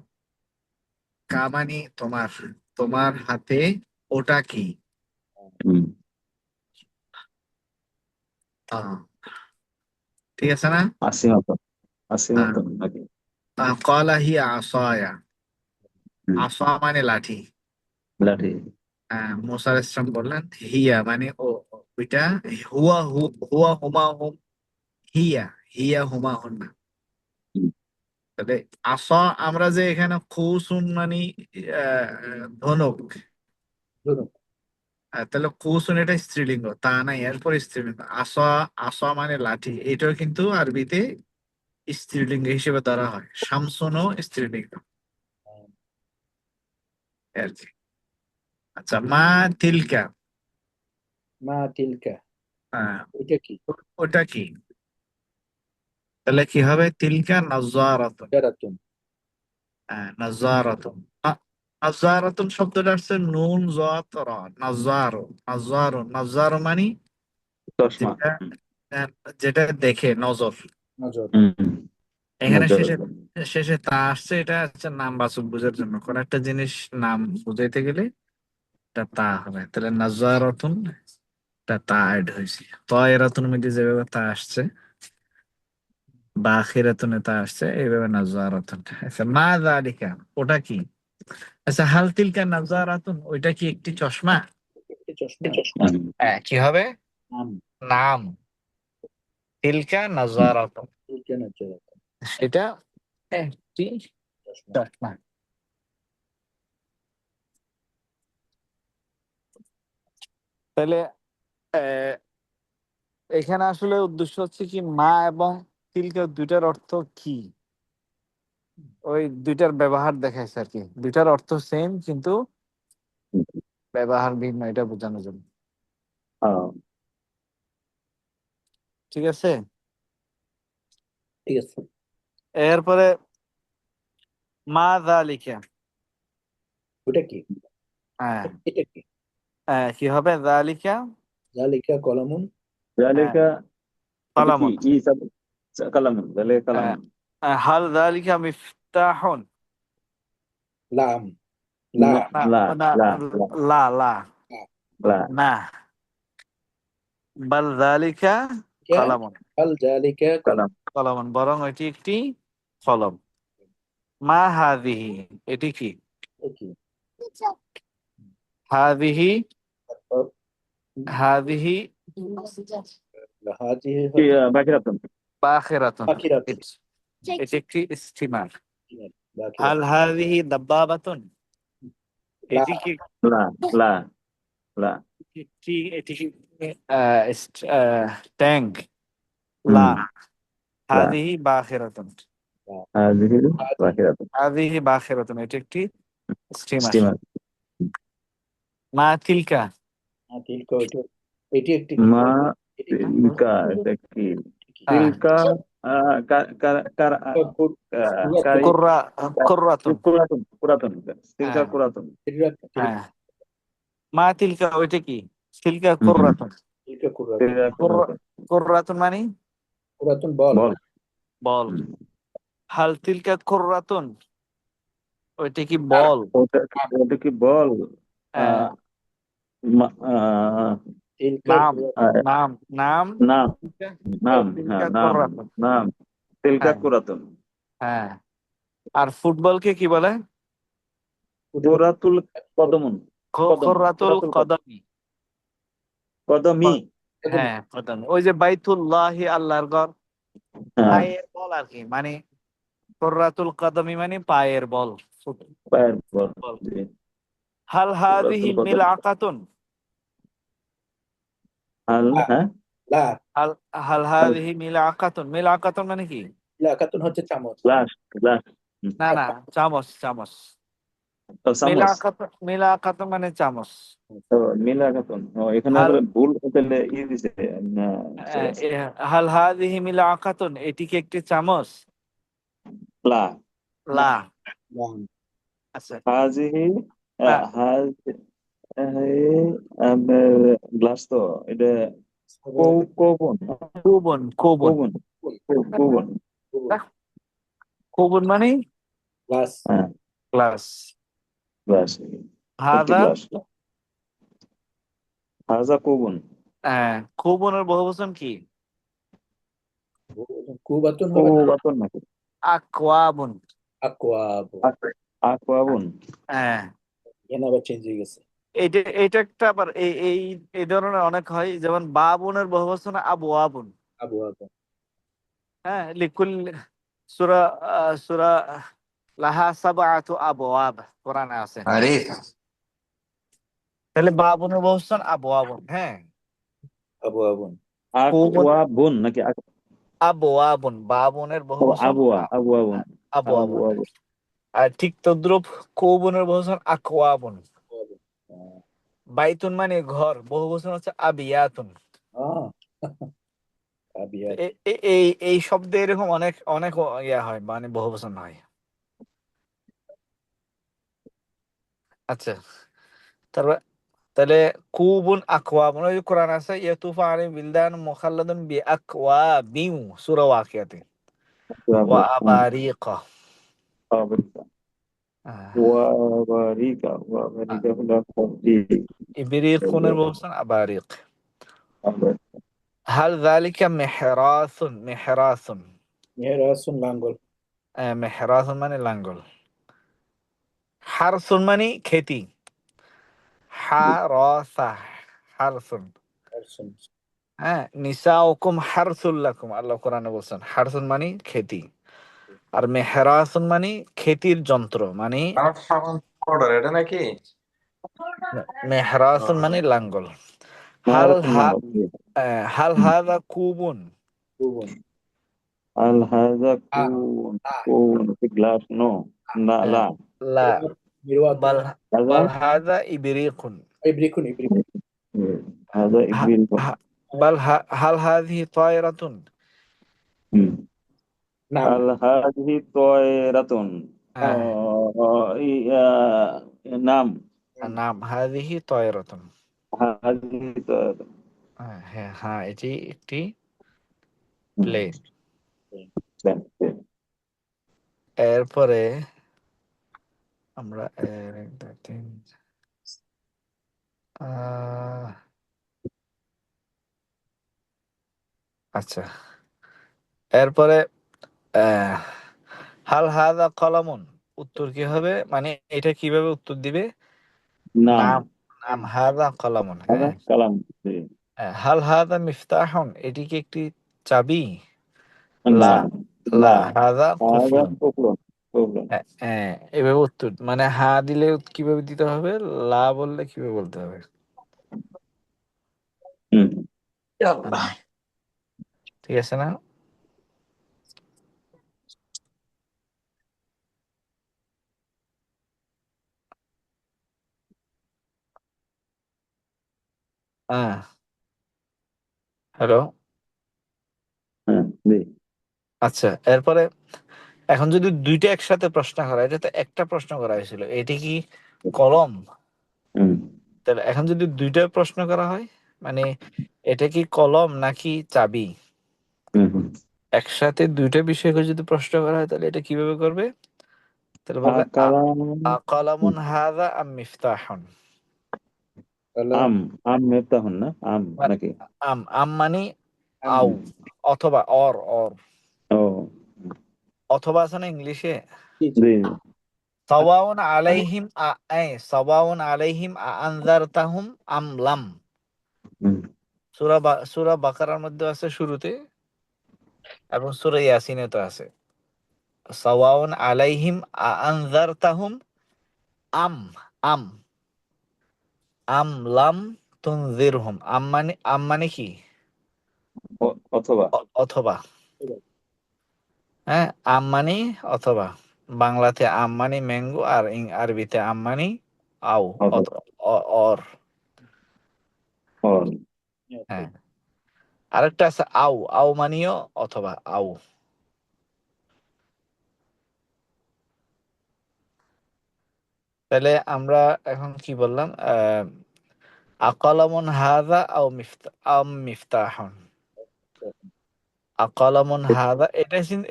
[SPEAKER 1] কা মানে তোমার, তোমার হাতে ওটা কি।
[SPEAKER 3] হুম।
[SPEAKER 1] আহ, ঠিক আছে না?
[SPEAKER 3] আশি মতন, আশি মতন নাকি?
[SPEAKER 1] কলা হি আসায়া,
[SPEAKER 3] হুম,
[SPEAKER 1] আসা মানে লাঠি।
[SPEAKER 3] লাঠি।
[SPEAKER 1] মুসা আলাইহিস সালাম বললেন হিয়া মানে ও, ওইটা। হুয়া হুয়া হুমা হুম, হিয়া হিয়া হুমা হুন্না।
[SPEAKER 3] হুম,
[SPEAKER 1] তাহলে আসা, আমরা যে এখানে কৌসুন মানে ধনুক,
[SPEAKER 2] ধরুন,
[SPEAKER 1] তাহলে কৌসুন এটা স্ত্রীলিঙ্গ, তা নাই, এরপর স্ত্রীলিঙ্গ আসা, আসা মানে লাঠি, এটাও কিন্তু আরবিতে স্ত্রীলিঙ্গ হিসেবে ধরা হয়। শামসুনও স্ত্রীলিঙ্গ আর কি। আচ্ছা, মা তিলকা,
[SPEAKER 2] মা তিলকা,
[SPEAKER 1] আহ,
[SPEAKER 2] এটা কি?
[SPEAKER 1] ওটা কি? তাহলে কি হবে, তিলকা নাজারাতুন।
[SPEAKER 2] জারাতুন,
[SPEAKER 1] নাজারাতুন, নাজারাতুন শব্দটা আসছে নুন জাত রা, নাজারো, নাজারো, নাজারো মানে
[SPEAKER 3] চশমা।
[SPEAKER 1] যেটা, আহ, যেটা দেখে, নজর।
[SPEAKER 2] নজর,
[SPEAKER 3] হুম, হুম,
[SPEAKER 1] এখানে
[SPEAKER 3] নজর।
[SPEAKER 1] শেষে, শেষে তা আসছে, এটা হচ্ছে নাম বাচক বোঝার জন্য, কোন একটা জিনিস নাম বুঝাইতে গেলে এটা তা হবে। তাহলে নাজারাতুন, এটা তা অ্যাড হয়েছে। তয়রাতুন মধ্যে যেভাবে তা আসছে, বা আখিরাতুনে তা আসছে, এইভাবে নাজারাতুন। আচ্ছা, মা যালিকা, ওটা কি? আচ্ছা, হাল তিলকা নাজারাতুন, ওইটা কি একটি চশমা?
[SPEAKER 2] একটি চশমা,
[SPEAKER 3] হুম,
[SPEAKER 1] হ্যাঁ, কি হবে?
[SPEAKER 2] নাম,
[SPEAKER 1] নাম, তিলকা
[SPEAKER 3] হুম।
[SPEAKER 1] নাজারাতুন,
[SPEAKER 2] তিলকা নাজারাতুন,
[SPEAKER 1] সেটা একটি
[SPEAKER 2] চশমা।
[SPEAKER 1] চশমা। তাহলে আহ, এখানে আসলে উদ্দেশ্য হচ্ছে কি, মা এবং তিলকা দুইটার অর্থ কি, ওই দুইটার ব্যবহার দেখাইছে আর কি। দুইটার অর্থ সেম কিন্তু ব্যবহার ভিন্ন, এটা বোঝানোর জন্য।
[SPEAKER 3] আহ,
[SPEAKER 1] ঠিক আছে।
[SPEAKER 2] ঠিক আছে,
[SPEAKER 1] এরপরে মা যালিকা,
[SPEAKER 2] ওটা কি?
[SPEAKER 1] হ্যাঁ,
[SPEAKER 2] এটা কি?
[SPEAKER 1] কি হবে যালিকা?
[SPEAKER 2] জালিকা কলামুন,
[SPEAKER 1] হ্যাঁ,
[SPEAKER 3] জালিকা। এটা কি
[SPEAKER 1] কলামুন।
[SPEAKER 3] ই কালামুন, জালিকা
[SPEAKER 1] আহ,
[SPEAKER 3] কালামুন।
[SPEAKER 1] হাল যালিকা মিফতাহুন,
[SPEAKER 2] লাম, লা,
[SPEAKER 3] না,
[SPEAKER 1] না
[SPEAKER 3] লা,
[SPEAKER 1] না,
[SPEAKER 3] লা, লা,
[SPEAKER 1] লা লা,
[SPEAKER 2] লা,
[SPEAKER 3] লা।
[SPEAKER 1] না, বাল যালিকা
[SPEAKER 2] কে,
[SPEAKER 1] কলামুন,
[SPEAKER 2] আল জালিকা কলাম,
[SPEAKER 3] কালাম।
[SPEAKER 1] কলামুন, বরং এটি একটি কলম। মা হাদিহি, এটি কি?
[SPEAKER 2] এটা কি?
[SPEAKER 1] হাদিহি,
[SPEAKER 2] তারপর
[SPEAKER 1] হাদিহি
[SPEAKER 2] হাজিহি
[SPEAKER 3] কি
[SPEAKER 2] হচ্ছে
[SPEAKER 3] বাকিরাতুন।
[SPEAKER 1] বাখিরাতুন,
[SPEAKER 2] আখিরাতুন,
[SPEAKER 1] এটি একটি স্টিমার।
[SPEAKER 2] বাকি
[SPEAKER 1] হাল হাযিহি দাব্বাবাতুন,
[SPEAKER 2] লা
[SPEAKER 1] এটি কি
[SPEAKER 3] লা লা লা
[SPEAKER 1] এটি কি ট্যাঙ্ক? লা।
[SPEAKER 3] লা
[SPEAKER 1] হাযিহি বাখিরাতুন,
[SPEAKER 2] লা
[SPEAKER 3] হাযিহি
[SPEAKER 2] হাযিহি
[SPEAKER 3] বাখিরাতুন
[SPEAKER 1] হাযিহি বাখিরাতুন, এটি একটি স্টিমার।
[SPEAKER 3] স্টিমার।
[SPEAKER 1] মা তিলকা,
[SPEAKER 2] তিলকা এটি একটি কি?
[SPEAKER 3] মা
[SPEAKER 2] এটি কি?
[SPEAKER 3] তিলকা, এটা কি?
[SPEAKER 1] হ্যাঁ,
[SPEAKER 3] তিলকা কারি
[SPEAKER 1] কুররা কুররাতুন,
[SPEAKER 3] কুরাতুন কুরাতুন তিলকা
[SPEAKER 1] হ্যাঁ
[SPEAKER 3] কুরাতুন
[SPEAKER 1] হ্যাঁ। মা তিলকা ওইটা কি? তিলকা
[SPEAKER 3] হুম
[SPEAKER 1] কুররাতুন।
[SPEAKER 2] তিলকা কুররাতুন।
[SPEAKER 3] তিলকা কুরাতুন
[SPEAKER 1] কুররাতুন মানে
[SPEAKER 2] কুররাতুন বল।
[SPEAKER 3] বল।
[SPEAKER 1] বল।
[SPEAKER 3] হুম।
[SPEAKER 1] হাল তিলকা কুররাতুন, ওইটা কি বল?
[SPEAKER 3] ওটা কি বল?
[SPEAKER 1] হ্যাঁ,
[SPEAKER 3] আহ,
[SPEAKER 2] তিলকা
[SPEAKER 1] নাম
[SPEAKER 2] কুররাতুন।
[SPEAKER 1] নাম নাম
[SPEAKER 3] নাম নাম
[SPEAKER 1] তিলকা
[SPEAKER 3] হ্যাঁ নাম
[SPEAKER 1] কুররাতুন।
[SPEAKER 3] নাম তিলকা
[SPEAKER 1] হ্যাঁ
[SPEAKER 3] কুরাতুন।
[SPEAKER 1] হ্যাঁ। আর ফুটবলকে কি বলে?
[SPEAKER 2] ফুটবল
[SPEAKER 3] কুরাতুল কদমুন কদম
[SPEAKER 1] কুররাতুল
[SPEAKER 3] কুরাতুল
[SPEAKER 1] কদমি।
[SPEAKER 3] কদমি।
[SPEAKER 1] হ্যাঁ, কদম। ওই যে বাইতুল্লাহি, আল্লাহর ঘর,
[SPEAKER 3] হ্যাঁ
[SPEAKER 1] পায়ের বল আর কি, মানে কুররাতুল কদমি মানে পায়ের বল,
[SPEAKER 3] পায়ের বল।
[SPEAKER 1] ফুটবল।
[SPEAKER 3] জি,
[SPEAKER 1] হাল হাযিহি
[SPEAKER 3] কুরাতুল কদম।
[SPEAKER 1] মিলআকাতুন,
[SPEAKER 3] হাল
[SPEAKER 2] লা
[SPEAKER 3] হ্যাঁ
[SPEAKER 2] লা
[SPEAKER 1] হাল হাল হাযিহি মিলআকাতুন, মিলআকাতুন মানে কি?
[SPEAKER 2] লাকাতুন হচ্ছে চামচ।
[SPEAKER 3] Glass glass.
[SPEAKER 1] না না, চামচ চামচ।
[SPEAKER 3] চামচ।
[SPEAKER 1] মিলআকাতুন মানে চামচ।
[SPEAKER 3] তো মিলা খাতুন, এখানে
[SPEAKER 1] হাল
[SPEAKER 3] আবার ভুল তাহলে দিছে না।
[SPEAKER 1] হাল হাযিহি মিলআকাতুন, এটি কি একটি চামচ?
[SPEAKER 3] লা
[SPEAKER 1] লা।
[SPEAKER 2] লা
[SPEAKER 1] আচ্ছা।
[SPEAKER 3] হাজিহি
[SPEAKER 1] হ্যাঁ,
[SPEAKER 3] হাজ গ্লাস তো এটা কোবন
[SPEAKER 1] কুবন কুবন।
[SPEAKER 3] কোবন কোবন।
[SPEAKER 1] কুবন মানে
[SPEAKER 2] গ্লাস।
[SPEAKER 3] হ্যাঁ
[SPEAKER 1] গ্লাস।
[SPEAKER 3] গ্লাস, একটি
[SPEAKER 1] হাদা,
[SPEAKER 3] গ্লাস। হাজা কোবন।
[SPEAKER 1] কুবনের বহুবচন কি?
[SPEAKER 2] কুবাতুন হবে না?
[SPEAKER 3] কোবাতন নাকি?
[SPEAKER 1] আকওয়াবুন।
[SPEAKER 2] আকওয়াব।
[SPEAKER 3] আকোয়াবন।
[SPEAKER 1] হ্যাঁ,
[SPEAKER 2] এখানে আবার চেঞ্জ হয়ে গেছে।
[SPEAKER 1] এটা এটা একটা আবার এই এই এই ধরনের অনেক হয়, যেমন বাবুনের বহুবচন আবু আবুন।
[SPEAKER 2] আবু আবু।
[SPEAKER 1] হ্যাঁ, লিকুল সূরা সূরা লাহা সাবআতু আবওয়াব কোরআনে আছে। তাহলে বাবুনের বহুবচন আবু আবুন। হ্যাঁ,
[SPEAKER 2] আবু আবুন।
[SPEAKER 1] কুবন
[SPEAKER 3] আকোয়াবন নাকি
[SPEAKER 1] আবু আবুন, বাবুনের বহুবচন
[SPEAKER 3] আবুয়া আবুয়াবন
[SPEAKER 1] আবু আবুন।
[SPEAKER 3] আবুয়াবন।
[SPEAKER 1] আর ঠিক তদ্রুপ কৌবনের বহুবচন আকওয়াবুন।
[SPEAKER 2] আবু। আহ,
[SPEAKER 1] বাইতুন মানে ঘর, বহুবচন হচ্ছে আবিয়াতুন।
[SPEAKER 2] আহ,
[SPEAKER 1] তো
[SPEAKER 2] আবিয়াত।
[SPEAKER 1] এই শব্দে এরকম অনেক অনেক ইয়া হয়, মানে বহুবচন হয়। আচ্ছা, তারপর তাহলে কুবুন আকওয়াবুন, ওই যে কোরআন আছে ইয়াতুফু আলাইহিম বিলদান মুখাল্লাদুন বিআকওয়াবিন, সূরা ওয়াকিয়াতে, ওয়া আবারিকা।
[SPEAKER 3] ওয়াবারিকা ওয়াবারিকা হলো কবজি।
[SPEAKER 1] ইবরিকুনের বহুবচন আবারিক। হাল যালিকা মিহরাসুন, মিহরাসুন,
[SPEAKER 2] মেহরাসুন লাঙ্গল।
[SPEAKER 1] মেহরাসুন মানে লাঙ্গল। হারসুন মানে খেতি, হারসা, হারসুন।
[SPEAKER 2] হারসুন।
[SPEAKER 1] হ্যাঁ, নিসাউকুম হারসুল লাকুম, আল্লাহ কোরআনে বলছেন হারসুন মানে খেতি। আর মেহরাসুন মানে খেতির যন্ত্র, মানে
[SPEAKER 5] এটা নাকি
[SPEAKER 1] মেহরাসুন মানে লাঙ্গল। হাল
[SPEAKER 3] মেহরাতুল
[SPEAKER 1] হা
[SPEAKER 3] লাঙ্গল।
[SPEAKER 1] হাল হাদা কুবুন,
[SPEAKER 2] কুবুন।
[SPEAKER 3] আল হাজা
[SPEAKER 2] আ
[SPEAKER 3] কুন
[SPEAKER 2] আ
[SPEAKER 3] কুন গ্লাস নো না লা
[SPEAKER 1] লা,
[SPEAKER 2] মিরওয়াতুন।
[SPEAKER 1] বাল
[SPEAKER 3] হাজা
[SPEAKER 1] বাল হাদা ইবরিকুন।
[SPEAKER 2] ইব্রিকুন ইব্রিকুন।
[SPEAKER 3] হাজা ইকবিল।
[SPEAKER 1] বাল হাল হাযিহি তায়রাতুন।
[SPEAKER 2] নাম।
[SPEAKER 3] আল হাজিহি তয়রাতুন।
[SPEAKER 1] হ্যাঁ,
[SPEAKER 3] নাম
[SPEAKER 1] নাম হাযিহি তায়রাতুন।
[SPEAKER 3] হাজিহি তয়রাতুন।
[SPEAKER 1] হ্যাঁ হ্যাঁ হ্যাঁ, এটি একটি প্লেন। এরপরে আমরা এক দুই তিন, আহ, আচ্ছা, এরপরে আহ, হাল হাদা কলামুন, উত্তর কি হবে, মানে এটা কিভাবে উত্তর দিবে?
[SPEAKER 3] নাম
[SPEAKER 1] নাম, নাম হাদা কলামুন।
[SPEAKER 3] হাজা
[SPEAKER 1] হ্যাঁ,
[SPEAKER 3] কালাম।
[SPEAKER 1] হাল হাদা মিফতাহুন, এটি কি একটি চাবি?
[SPEAKER 3] না
[SPEAKER 1] লা, লা
[SPEAKER 3] লা
[SPEAKER 1] হাদা
[SPEAKER 3] হাজা
[SPEAKER 1] কুফলুন।
[SPEAKER 3] কুফলুন প্রবলেম।
[SPEAKER 1] হ্যাঁ, এভাবে উত্তর মানে হা দিলে কিভাবে দিতে হবে, লা বললে কিভাবে বলতে হবে।
[SPEAKER 3] হুম
[SPEAKER 1] হ্যাঁ, ঠিক আছে না? হ্যাঁ, হ্যালো।
[SPEAKER 3] হ্যাঁ জি
[SPEAKER 1] আচ্ছা, এরপরে এখন যদি দুইটা একসাথে প্রশ্ন করা, এটা তো একটা প্রশ্ন করা হয়েছিল, এটি কি কলম?
[SPEAKER 3] হুম
[SPEAKER 1] তাহলে এখন যদি দুইটা প্রশ্ন করা হয়, মানে এটা কি কলম নাকি চাবি,
[SPEAKER 3] হুম হুম।
[SPEAKER 1] একসাথে দুইটা বিষয়কে যদি প্রশ্ন করা হয় তাহলে এটা কিভাবে করবে? তাহলে বলবে
[SPEAKER 3] কালাম
[SPEAKER 1] আকালামুন হাযা আম মিফতাহুন।
[SPEAKER 2] হলো
[SPEAKER 3] আম আম মেফতাহুন না আম
[SPEAKER 1] মানে
[SPEAKER 3] নাকি?
[SPEAKER 1] আম আম মানে
[SPEAKER 2] আম
[SPEAKER 1] আও, অথবা অর অর,
[SPEAKER 3] ও
[SPEAKER 1] অথবা আছে না ইংলিশে,
[SPEAKER 2] জি জি
[SPEAKER 3] জি
[SPEAKER 1] সাওয়াউন আলাইহিম সাওয়াউন আলাইহিম আনজারতাহুম আম লাম।
[SPEAKER 3] হুম
[SPEAKER 1] সূরা বাকারার মধ্যে আছে শুরুতে, এবং সূরা ইয়াসিনে তো আছে। সাওয়াউন আলাইহিম আনজারতাহুম আম আম আম লাম তুনজিরহুম। আম মানে কি?
[SPEAKER 3] অথবা
[SPEAKER 1] অথবা। হ্যাঁ, আম মানে অথবা। বাংলাতে আম মানে ম্যাঙ্গো, আর আরবিতে আম মানে আও,
[SPEAKER 3] অথবা
[SPEAKER 1] অর।
[SPEAKER 3] অন
[SPEAKER 1] হ্যাঁ, আরেকটা আছে আও, আও মানিও অথবা আও। তাহলে আমরা এখন কি বললাম, আকালামুন হাযা আম মিফতাহুন। আকালামুন হাযা,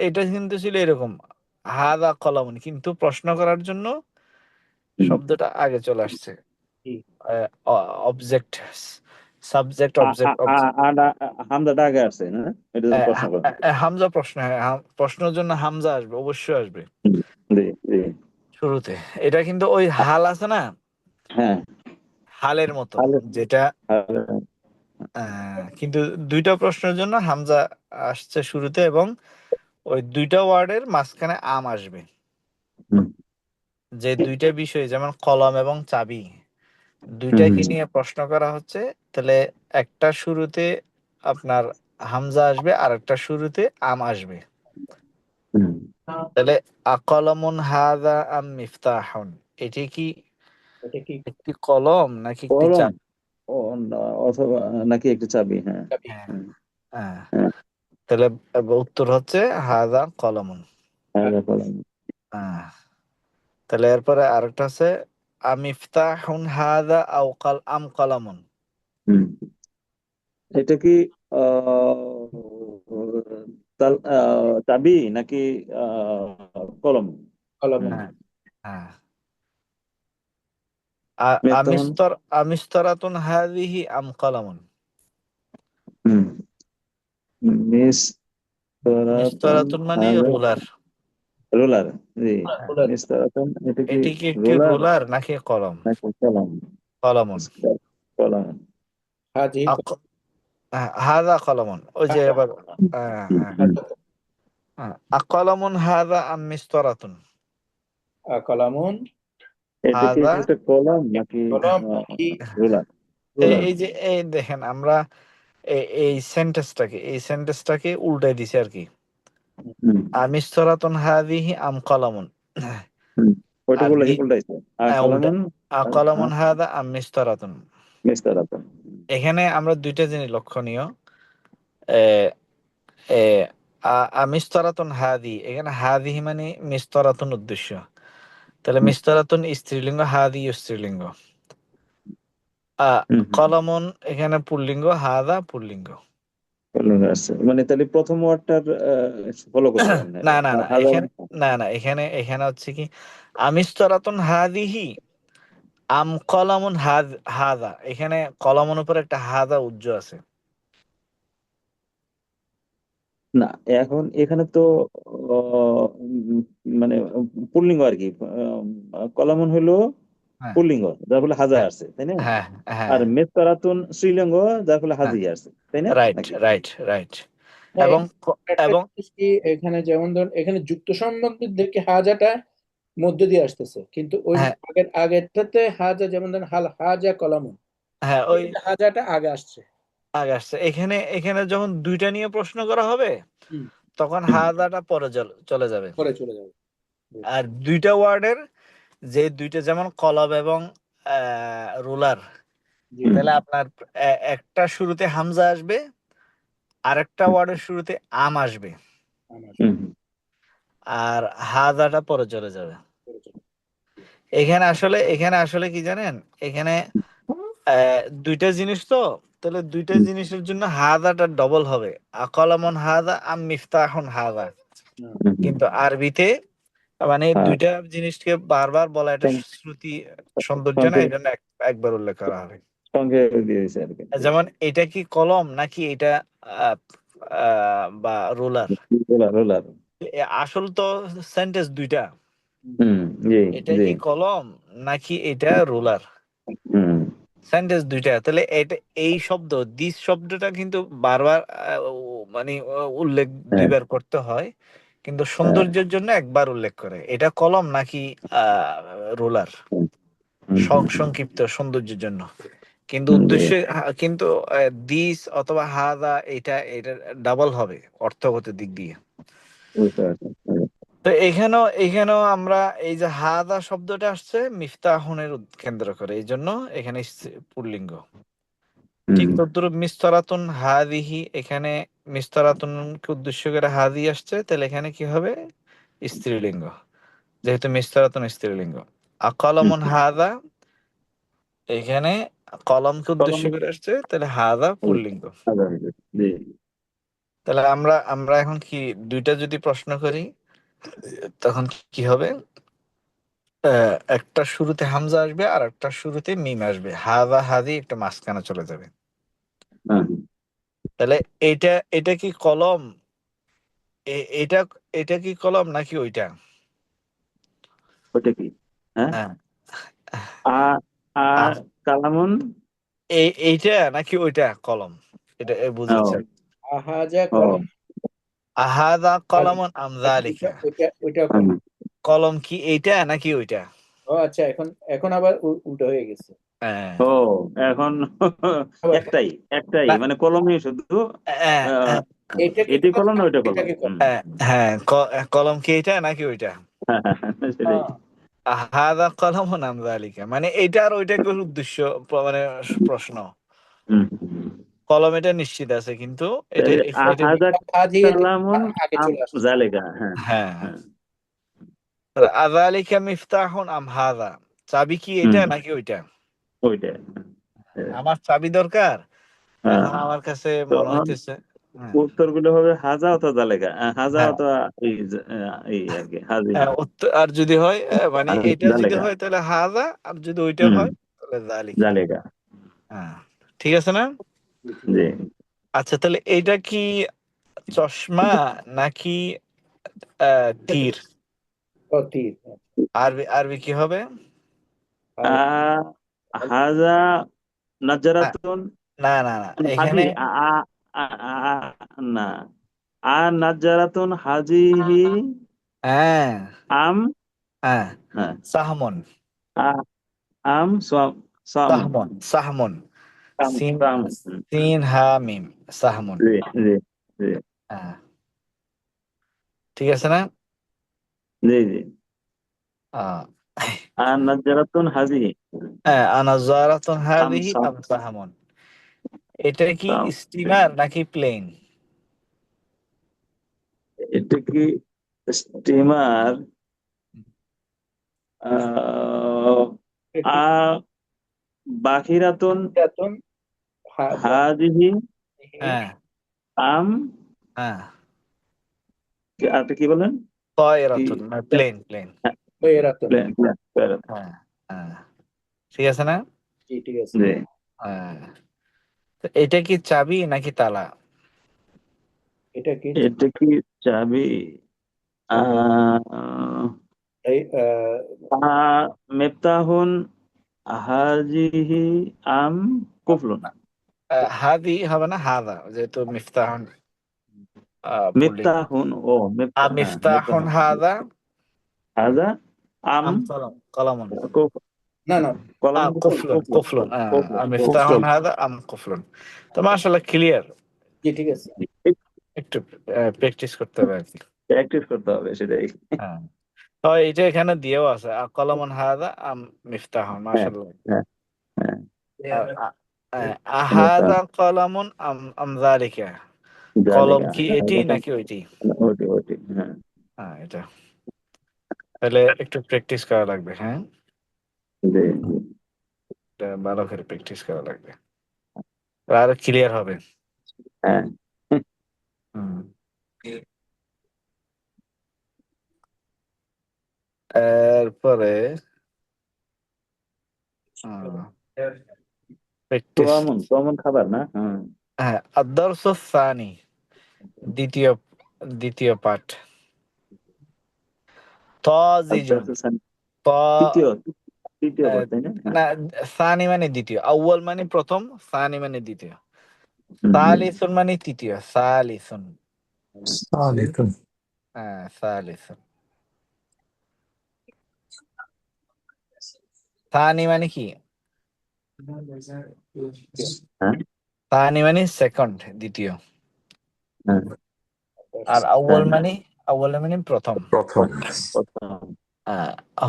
[SPEAKER 1] এটা কিন্তু ছিল এরকম, হাযা কলামুন, কিন্তু প্রশ্ন করার জন্য শব্দটা আগে চলে আসছে।
[SPEAKER 2] জি
[SPEAKER 1] অবজেক্ট, সাবজেক্ট, অবজেক্ট,
[SPEAKER 3] হামজাটা আগে আসছে না, এটা জন্য প্রশ্ন করা।
[SPEAKER 1] হামজা প্রশ্ন, হ্যাঁ, প্রশ্নের জন্য হামজা আসবে, অবশ্যই আসবে
[SPEAKER 3] হুম, জি জি
[SPEAKER 1] শুরুতে। এটা কিন্তু ওই হাল আছে না,
[SPEAKER 3] হ্যাঁ
[SPEAKER 1] হালের মতো,
[SPEAKER 3] তাহলে
[SPEAKER 1] যেটা
[SPEAKER 3] তাহলে
[SPEAKER 1] কিন্তু দুইটা প্রশ্নের জন্য হামজা আসছে শুরুতে, এবং ওই দুইটা ওয়ার্ডের মাঝখানে আম আসবে।
[SPEAKER 3] হুম
[SPEAKER 1] যে দুইটা বিষয়, যেমন কলম এবং চাবি,
[SPEAKER 3] হুম
[SPEAKER 1] দুইটাকে
[SPEAKER 3] হুম
[SPEAKER 1] নিয়ে প্রশ্ন করা হচ্ছে, তাহলে একটা শুরুতে আপনার হামজা আসবে, আর একটা শুরুতে আম আসবে।
[SPEAKER 3] হুম।
[SPEAKER 1] তাহলে আকলামুন হাযা আম মিফতাহুন, এটি কি
[SPEAKER 2] এটা কি
[SPEAKER 1] একটি কলম নাকি একটি
[SPEAKER 3] কলম
[SPEAKER 1] চাবি?
[SPEAKER 3] ও অথবা নাকি একটি চাবি, হ্যাঁ
[SPEAKER 2] চাবি?
[SPEAKER 1] হ্যাঁ,
[SPEAKER 3] হ্যাঁ
[SPEAKER 1] হ্যাঁ।
[SPEAKER 3] হ্যাঁ
[SPEAKER 1] তাহলে উত্তর হচ্ছে হাযা কলমুন।
[SPEAKER 3] হায়দা কলম।
[SPEAKER 1] হ্যাঁ, তাহলে এরপরে আরেকটা আছে আমিফতাহুন হাযা আম কলামুন।
[SPEAKER 3] হুম এটা কি আহ চাবি নাকি কলম?
[SPEAKER 2] কলম
[SPEAKER 3] হুম
[SPEAKER 1] হ্যাঁ, হ্যাঁ।
[SPEAKER 3] মেফতাহুন
[SPEAKER 1] আমিস্তরাতুন হাযিহি আম কলামুন।
[SPEAKER 3] হুম মিস তরাতুন
[SPEAKER 1] মিস্তরাতুন মানে
[SPEAKER 3] হায়দা
[SPEAKER 1] রুলার।
[SPEAKER 3] রোলার জি
[SPEAKER 1] হ্যাঁ,
[SPEAKER 2] রুলার
[SPEAKER 3] মিস তরাতুন এটা কি
[SPEAKER 1] এটি কি একটি
[SPEAKER 3] রোলার
[SPEAKER 1] রুলার নাকি কলম?
[SPEAKER 3] নাকি কলম?
[SPEAKER 1] কলমুন।
[SPEAKER 3] কলম
[SPEAKER 2] হাজি
[SPEAKER 1] হাযা কলমুন, ওই যে এবার হ্যাঁ,
[SPEAKER 3] হুম
[SPEAKER 1] হ্যাঁ,
[SPEAKER 3] হুম
[SPEAKER 1] হ্যাঁ। আকলামুন হাযা আম মিস্তরাতুন।
[SPEAKER 2] কলামুন
[SPEAKER 3] এটা কি
[SPEAKER 1] হাযা,
[SPEAKER 3] একটা কলম নাকি
[SPEAKER 2] কলম কি
[SPEAKER 3] রোলার?
[SPEAKER 1] এই
[SPEAKER 3] রোলার
[SPEAKER 1] এই যে এই দেখেন, আমরা এই সেন্টেন্সটাকে উল্টাই দিছি আর কি।
[SPEAKER 3] হুম
[SPEAKER 1] আমিস্তরাতুন হাযিহি আম কলামুন।
[SPEAKER 3] হুম ওইটা
[SPEAKER 1] আর
[SPEAKER 3] বলে উল্টাইছে
[SPEAKER 1] উল্টা,
[SPEAKER 3] কলমন
[SPEAKER 1] আকলামুন হাযা আম মিস্তরাতুন।
[SPEAKER 3] মিস তরাতুন
[SPEAKER 1] এখানে আমরা দুইটা জিনিস লক্ষণীয়। এ এ মিস্তরাতুন হাদি, এখানে হাদিহি মানে মিস্তরাতুন উদ্দেশ্য, তাহলে মিস্তরাতুন স্ত্রীলিঙ্গ, হাদি স্ত্রীলিঙ্গ।
[SPEAKER 3] হুম হুম
[SPEAKER 1] কলমন এখানে পুল্লিঙ্গ, হাদা পুল্লিঙ্গ।
[SPEAKER 3] কলম আসছে মানে তাহলে প্রথম ওয়ার্ডটার ফলো করতে হবে না,
[SPEAKER 1] না, না, না,
[SPEAKER 3] হাজার
[SPEAKER 1] এখানে হচ্ছে কি আমিস্তরাতুন হাদিহি আম কলামুন হাদা, এখানে কলামুন উপর একটা হাদা উজ্জ আছে।
[SPEAKER 3] না এখন এখানে তো মানে পুল্লিঙ্গ আর কি কলামন হইলো
[SPEAKER 1] হ্যাঁ,
[SPEAKER 3] পুল্লিঙ্গ যার ফলে হাজা
[SPEAKER 1] হ্যাঁ,
[SPEAKER 3] আসছে তাই না?
[SPEAKER 1] হ্যাঁ, হ্যাঁ,
[SPEAKER 3] আর মেস তারাতুন শ্রীলিঙ্গ যার ফলে
[SPEAKER 1] হ্যাঁ,
[SPEAKER 3] হাজি আসছে তাই না
[SPEAKER 1] রাইট,
[SPEAKER 3] নাকি?
[SPEAKER 1] Right, right.
[SPEAKER 2] হ্যাঁ,
[SPEAKER 1] এবং
[SPEAKER 2] একটা
[SPEAKER 1] এবং
[SPEAKER 2] জিনিস কি এখানে যেমন ধরুন এখানে যুক্ত সম্বন্ধে দেখি হাজাটা মধ্যে দিয়ে আসতেছে, কিন্তু ওই
[SPEAKER 1] হ্যাঁ
[SPEAKER 2] আগেরটাতে হাজা যেমন ধরুন হাজা কলামুন,
[SPEAKER 1] হ্যাঁ ওই
[SPEAKER 2] হাজাটা আগে আসছে।
[SPEAKER 1] আগে আসছে। এখানে এখানে যখন দুইটা নিয়ে প্রশ্ন করা হবে
[SPEAKER 2] হুম,
[SPEAKER 1] তখন হাদাটা পরে চলে যাবে।
[SPEAKER 2] পরে চলে যাবে।
[SPEAKER 1] আর দুইটা ওয়ার্ডের যে দুইটা যেমন কলব এবং রুলার,
[SPEAKER 2] জি,
[SPEAKER 1] তাহলে আপনার একটা শুরুতে হামজা আসবে, আরেকটা ওয়ার্ডের শুরুতে আম আসবে,
[SPEAKER 2] আমার
[SPEAKER 1] আর হাদাটা পরে চলে যাবে।
[SPEAKER 2] পরে চলে যাবে।
[SPEAKER 1] এখানে আসলে কি জানেন, এখানে দুইটা জিনিস তো, তাহলে দুইটা জিনিসের জন্য হাদাটা ডবল হবে, আকলামন হাদা আম মিফতাহুন হাদা।
[SPEAKER 2] হুম,
[SPEAKER 1] কিন্তু আরবিতে মানে দুইটা জিনিসকে বারবার বলা, এটা শ্রুতি সৌন্দর্য না, এই জন্য একবার উল্লেখ করা হবে।
[SPEAKER 3] সঙ্গে দিয়েছে আর কি।
[SPEAKER 1] যেমন এটা কি কলম নাকি এটা বা রোলার,
[SPEAKER 3] রোলার।
[SPEAKER 1] আসল তো সেন্টেন্স দুইটা,
[SPEAKER 3] জি
[SPEAKER 1] এটা
[SPEAKER 3] জি।
[SPEAKER 1] কি কলম নাকি এটা রোলার,
[SPEAKER 3] হুম
[SPEAKER 1] সেন্টেন্স দুইটা। তাহলে এটা এই শব্দ দিস শব্দটা কিন্তু বারবার মানে উল্লেখ
[SPEAKER 3] হ্যাঁ
[SPEAKER 1] দুইবার করতে হয়, কিন্তু সৌন্দর্যের জন্য একবার উল্লেখ করে, এটা কলম নাকি রোলার, সংক্ষিপ্ত সৌন্দর্যের জন্য। কিন্তু উদ্দেশ্য কিন্তু দিস অথবা হাদা এটা এটা ডাবল হবে অর্থগত দিক দিয়ে।
[SPEAKER 3] বুঝতে পারছি।
[SPEAKER 1] তো এখানেও আমরা এই যে হাদা শব্দটা আসছে মিফতাহুনের কেন্দ্র করে, এই জন্য এখানে পুল্লিঙ্গ। ঠিক তদ্রুপ মিস্তরাতুন হাদিহি, এখানে মিস্তরাতুনকে উদ্দেশ্য করে হাদি আসছে, তাহলে এখানে কি হবে, স্ত্রীলিঙ্গ, যেহেতু মিস্তরাতুন স্ত্রীলিঙ্গ। আকলামুন হাদা, এখানে কলমকে উদ্দেশ্য করে আসছে, তাহলে হাদা পুল্লিঙ্গ।
[SPEAKER 3] জি
[SPEAKER 1] তাহলে আমরা আমরা এখন কি দুইটা যদি প্রশ্ন করি তখন কি হবে, একটা শুরুতে হামজা আসবে আর একটা শুরুতে মিম আসবে, হাদা হাদি একটা মাঝখানে চলে যাবে।
[SPEAKER 3] হ্যাঁ।
[SPEAKER 1] তাহলে এটা এটা কি কলম, এটা এটা কি কলম নাকি ওইটা?
[SPEAKER 3] ওটা কি? হ্যাঁ,
[SPEAKER 1] হ্যাঁ
[SPEAKER 3] আ আ
[SPEAKER 1] আহ,
[SPEAKER 3] কালামুন।
[SPEAKER 1] এইটা নাকি ওইটা কলম, এটা বুঝতে
[SPEAKER 3] ও
[SPEAKER 1] চাই।
[SPEAKER 2] আহাজা
[SPEAKER 3] ও
[SPEAKER 2] কলম।
[SPEAKER 1] আহাদা কলমন
[SPEAKER 2] আচ্ছা,
[SPEAKER 1] আমজালিকা,
[SPEAKER 2] ওইটা
[SPEAKER 3] হুম।
[SPEAKER 2] কলম।
[SPEAKER 1] কলম কি এইটা নাকি ওইটা?
[SPEAKER 2] ও আচ্ছা, এখন এখন আবার উল্টো হয়ে গেছে।
[SPEAKER 1] হ্যাঁ
[SPEAKER 3] ও এখন
[SPEAKER 2] আবার
[SPEAKER 3] একটাই একটাই
[SPEAKER 1] না,
[SPEAKER 3] মানে কলমই শুধু।
[SPEAKER 1] হ্যাঁ
[SPEAKER 3] আহ,
[SPEAKER 1] হ্যাঁ
[SPEAKER 2] এইটা কি
[SPEAKER 3] এটি
[SPEAKER 2] কলম
[SPEAKER 3] কলম
[SPEAKER 2] না
[SPEAKER 3] না ওইটা
[SPEAKER 2] এটা
[SPEAKER 3] কলম।
[SPEAKER 2] কি কলম?
[SPEAKER 1] হ্যাঁ কলম কি এইটা নাকি ওইটা?
[SPEAKER 3] সেটাই।
[SPEAKER 1] হাদা কলমন আমজালিকা মানে এইটা আর ওইটাকে উদ্দেশ্য মানে প্রশ্ন।
[SPEAKER 3] হুম।
[SPEAKER 1] কলম এটা নিশ্চিত আছে, কিন্তু এটা
[SPEAKER 3] তাহলে
[SPEAKER 1] এটা
[SPEAKER 3] আহাজা
[SPEAKER 2] হাজি
[SPEAKER 3] কালামুন
[SPEAKER 2] আগে
[SPEAKER 3] আম
[SPEAKER 2] চলে আসছে।
[SPEAKER 3] জালেগা। হ্যাঁ
[SPEAKER 1] হ্যাঁ
[SPEAKER 3] হ্যাঁ।
[SPEAKER 1] আযালিকা মিফতাহুন আম হাদা, চাবি কি এটা
[SPEAKER 3] হুম
[SPEAKER 1] নাকি ওইটা?
[SPEAKER 3] ওইটা।
[SPEAKER 1] আমার চাবি দরকার,
[SPEAKER 3] হ্যাঁ,
[SPEAKER 1] এখন আমার কাছে
[SPEAKER 3] তো
[SPEAKER 1] মনে হইতেছে হ্যাঁ
[SPEAKER 3] উত্তরগুলো হবে হাজা অথবা জালেগা। হাজা
[SPEAKER 1] হ্যাঁ
[SPEAKER 3] অথবা এই আর কি হাজি।
[SPEAKER 1] আর যদি হয় মানে
[SPEAKER 3] আর
[SPEAKER 1] এটা যদি
[SPEAKER 3] জালেগা
[SPEAKER 1] হয় তাহলে হাদা, আর যদি ওইটা
[SPEAKER 3] হুম
[SPEAKER 1] হয় তাহলে জালিকা।
[SPEAKER 3] জালেগা।
[SPEAKER 1] হ্যাঁ ঠিক আছে না?
[SPEAKER 2] জি, ঠিক
[SPEAKER 3] জি।
[SPEAKER 2] আছে।
[SPEAKER 1] আচ্ছা তাহলে এইটা কি চশমা নাকি
[SPEAKER 2] এটা কি?
[SPEAKER 1] তীর?
[SPEAKER 2] ও, তীর।
[SPEAKER 1] আরবি আরবি কি হবে?
[SPEAKER 2] আর
[SPEAKER 3] আহ হাজা
[SPEAKER 1] না
[SPEAKER 3] নাজারাতুন।
[SPEAKER 1] না না না,
[SPEAKER 3] হাজি
[SPEAKER 1] এখানে
[SPEAKER 3] না। নাজারাতুন হাজিহি
[SPEAKER 1] হ্যাঁ
[SPEAKER 3] আম।
[SPEAKER 1] হ্যাঁ
[SPEAKER 3] হ্যাঁ,
[SPEAKER 1] সাহমন,
[SPEAKER 3] আম সামুন।
[SPEAKER 1] সাহমন সাহমন, সিন
[SPEAKER 3] সামুন।
[SPEAKER 1] সিন হা মিম, সাহমন।
[SPEAKER 3] জি জি জি
[SPEAKER 1] হ্যাঁ ঠিক আছে না?
[SPEAKER 3] জি জি।
[SPEAKER 1] আহ,
[SPEAKER 3] নাজারাতুন হাজিহি
[SPEAKER 1] হ্যাঁ আনাজারাতুন
[SPEAKER 3] আম
[SPEAKER 1] হাদিহি আম সাহমন, এটা কি
[SPEAKER 3] সাম।
[SPEAKER 1] স্টিমার নাকি প্লেন?
[SPEAKER 3] এটা কি স্টিমার? আহ,
[SPEAKER 2] এটা
[SPEAKER 3] আ
[SPEAKER 2] কি
[SPEAKER 3] বাখিরাতুন
[SPEAKER 2] বেতন?
[SPEAKER 3] হাজিহি
[SPEAKER 1] হ্যাঁ
[SPEAKER 3] আম।
[SPEAKER 1] হ্যাঁ
[SPEAKER 3] আর কি বলেন? কি?
[SPEAKER 1] তয়রাতুন প্লেন প্লেন।
[SPEAKER 2] বেরাতন।
[SPEAKER 3] Plane plane.
[SPEAKER 1] হ্যাঁ হ্যাঁ ঠিক আছে না?
[SPEAKER 2] জি, ঠিক আছে।
[SPEAKER 3] জি।
[SPEAKER 1] হ্যাঁ তো এটা কি চাবি নাকি তালা?
[SPEAKER 2] এটা কি?
[SPEAKER 3] এটা কি চাবি? আহ
[SPEAKER 2] এই
[SPEAKER 3] মেফতাহুন হাজিহি আম কুফলুন।
[SPEAKER 1] হাদি হবে না, হাদা, যেহেতু মিফতাহুন পুল্লিং।
[SPEAKER 3] মিফতাহুন, ও মিফতা, হ্যাঁ
[SPEAKER 1] মিফতাহুন
[SPEAKER 3] মিফতাহুন।
[SPEAKER 1] হাদা
[SPEAKER 3] হাজা আম
[SPEAKER 1] আম কলামুন।
[SPEAKER 2] না না
[SPEAKER 3] কলম
[SPEAKER 1] কুফলুন কুফলুন মিফতাহুন হাদা আম কুফলুন। তো মাশাআল্লাহ ক্লিয়ার।
[SPEAKER 2] জি ঠিক আছে।
[SPEAKER 1] একটু প্র্যাকটিস করতে হবে আর কি।
[SPEAKER 3] প্র্যাকটিস করতে হবে সেটাই।
[SPEAKER 1] হ্যাঁ, তো এটা এখানে দিয়েও আছে কলামুন হাদা আম মিফতাহুন,
[SPEAKER 3] হ্যাঁ
[SPEAKER 1] মাশাআল্লাহ।
[SPEAKER 3] হ্যাঁ হ্যাঁ।
[SPEAKER 1] আর আহাদা কলামুন আম যালিকা, কলম
[SPEAKER 3] জালিকা,
[SPEAKER 1] কি এটি নাকি ওইটি?
[SPEAKER 3] ওটি ওটি, হ্যাঁ।
[SPEAKER 1] হ্যাঁ, এটা তাহলে একটু প্র্যাকটিস করা লাগবে। হ্যাঁ,
[SPEAKER 3] জি জি।
[SPEAKER 1] এটা ভালো করে প্র্যাকটিস করা লাগবে, আর ক্লিয়ার হবে।
[SPEAKER 3] হ্যাঁ
[SPEAKER 1] হুম। এরপরে প্র্যাকটিস।
[SPEAKER 3] তোয়ামুন খাবার না? হ্যাঁ।
[SPEAKER 1] হ্যাঁ, আদ-দারসু সানি, দ্বিতীয় দ্বিতীয় পাঠ। তাজিজুন,
[SPEAKER 3] আচ্ছা,
[SPEAKER 1] ত
[SPEAKER 3] তৃতীয় তৃতীয়
[SPEAKER 1] আহ,
[SPEAKER 3] বার, তাই না? হ্যাঁ।
[SPEAKER 1] না, সানি মানে দ্বিতীয়, আউয়াল মানে প্রথম, সানি মানে দ্বিতীয়,
[SPEAKER 3] হুম, হুম।
[SPEAKER 1] সালিসুন মানে তৃতীয়, সালিসুন।
[SPEAKER 6] عليكم.
[SPEAKER 1] হ্যাঁ, সালিসুন। সানি মানে কি?
[SPEAKER 3] হ্যাঁ
[SPEAKER 1] সানি মানে সেকেন্ড, দ্বিতীয়।
[SPEAKER 3] হ্যাঁ।
[SPEAKER 1] আর আউয়াল
[SPEAKER 3] হ্যাঁ,
[SPEAKER 1] মানে, আউয়াল মানে প্রথম।
[SPEAKER 5] প্রথম।
[SPEAKER 3] প্রথম।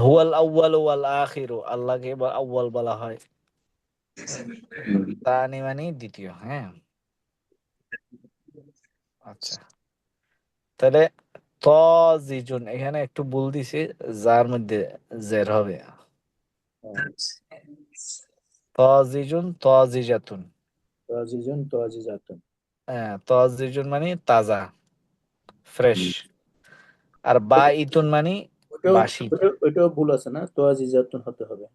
[SPEAKER 1] হুয়াল আউয়াল ওয়াল আখিরু, আল্লাহকে আউয়াল বলা হয়।
[SPEAKER 3] হুম।
[SPEAKER 1] সানি মানে দ্বিতীয়। হ্যাঁ, আচ্ছা, তাহলে তাজিজুন এখানে একটু ভুল দিছি, যার মধ্যে জের হবে। তাজিজুন তাজিজাতুন।
[SPEAKER 2] তাজিজুন তাজিজাতুন।
[SPEAKER 1] হ্যাঁ, তাজিজুন মানে তাজা, ফ্রেশ। আর বাইতুন মানে
[SPEAKER 2] ওটাও
[SPEAKER 1] বাসি।
[SPEAKER 2] ওটাও ভুল আছে না, তাজিজাতুন হতে হবে।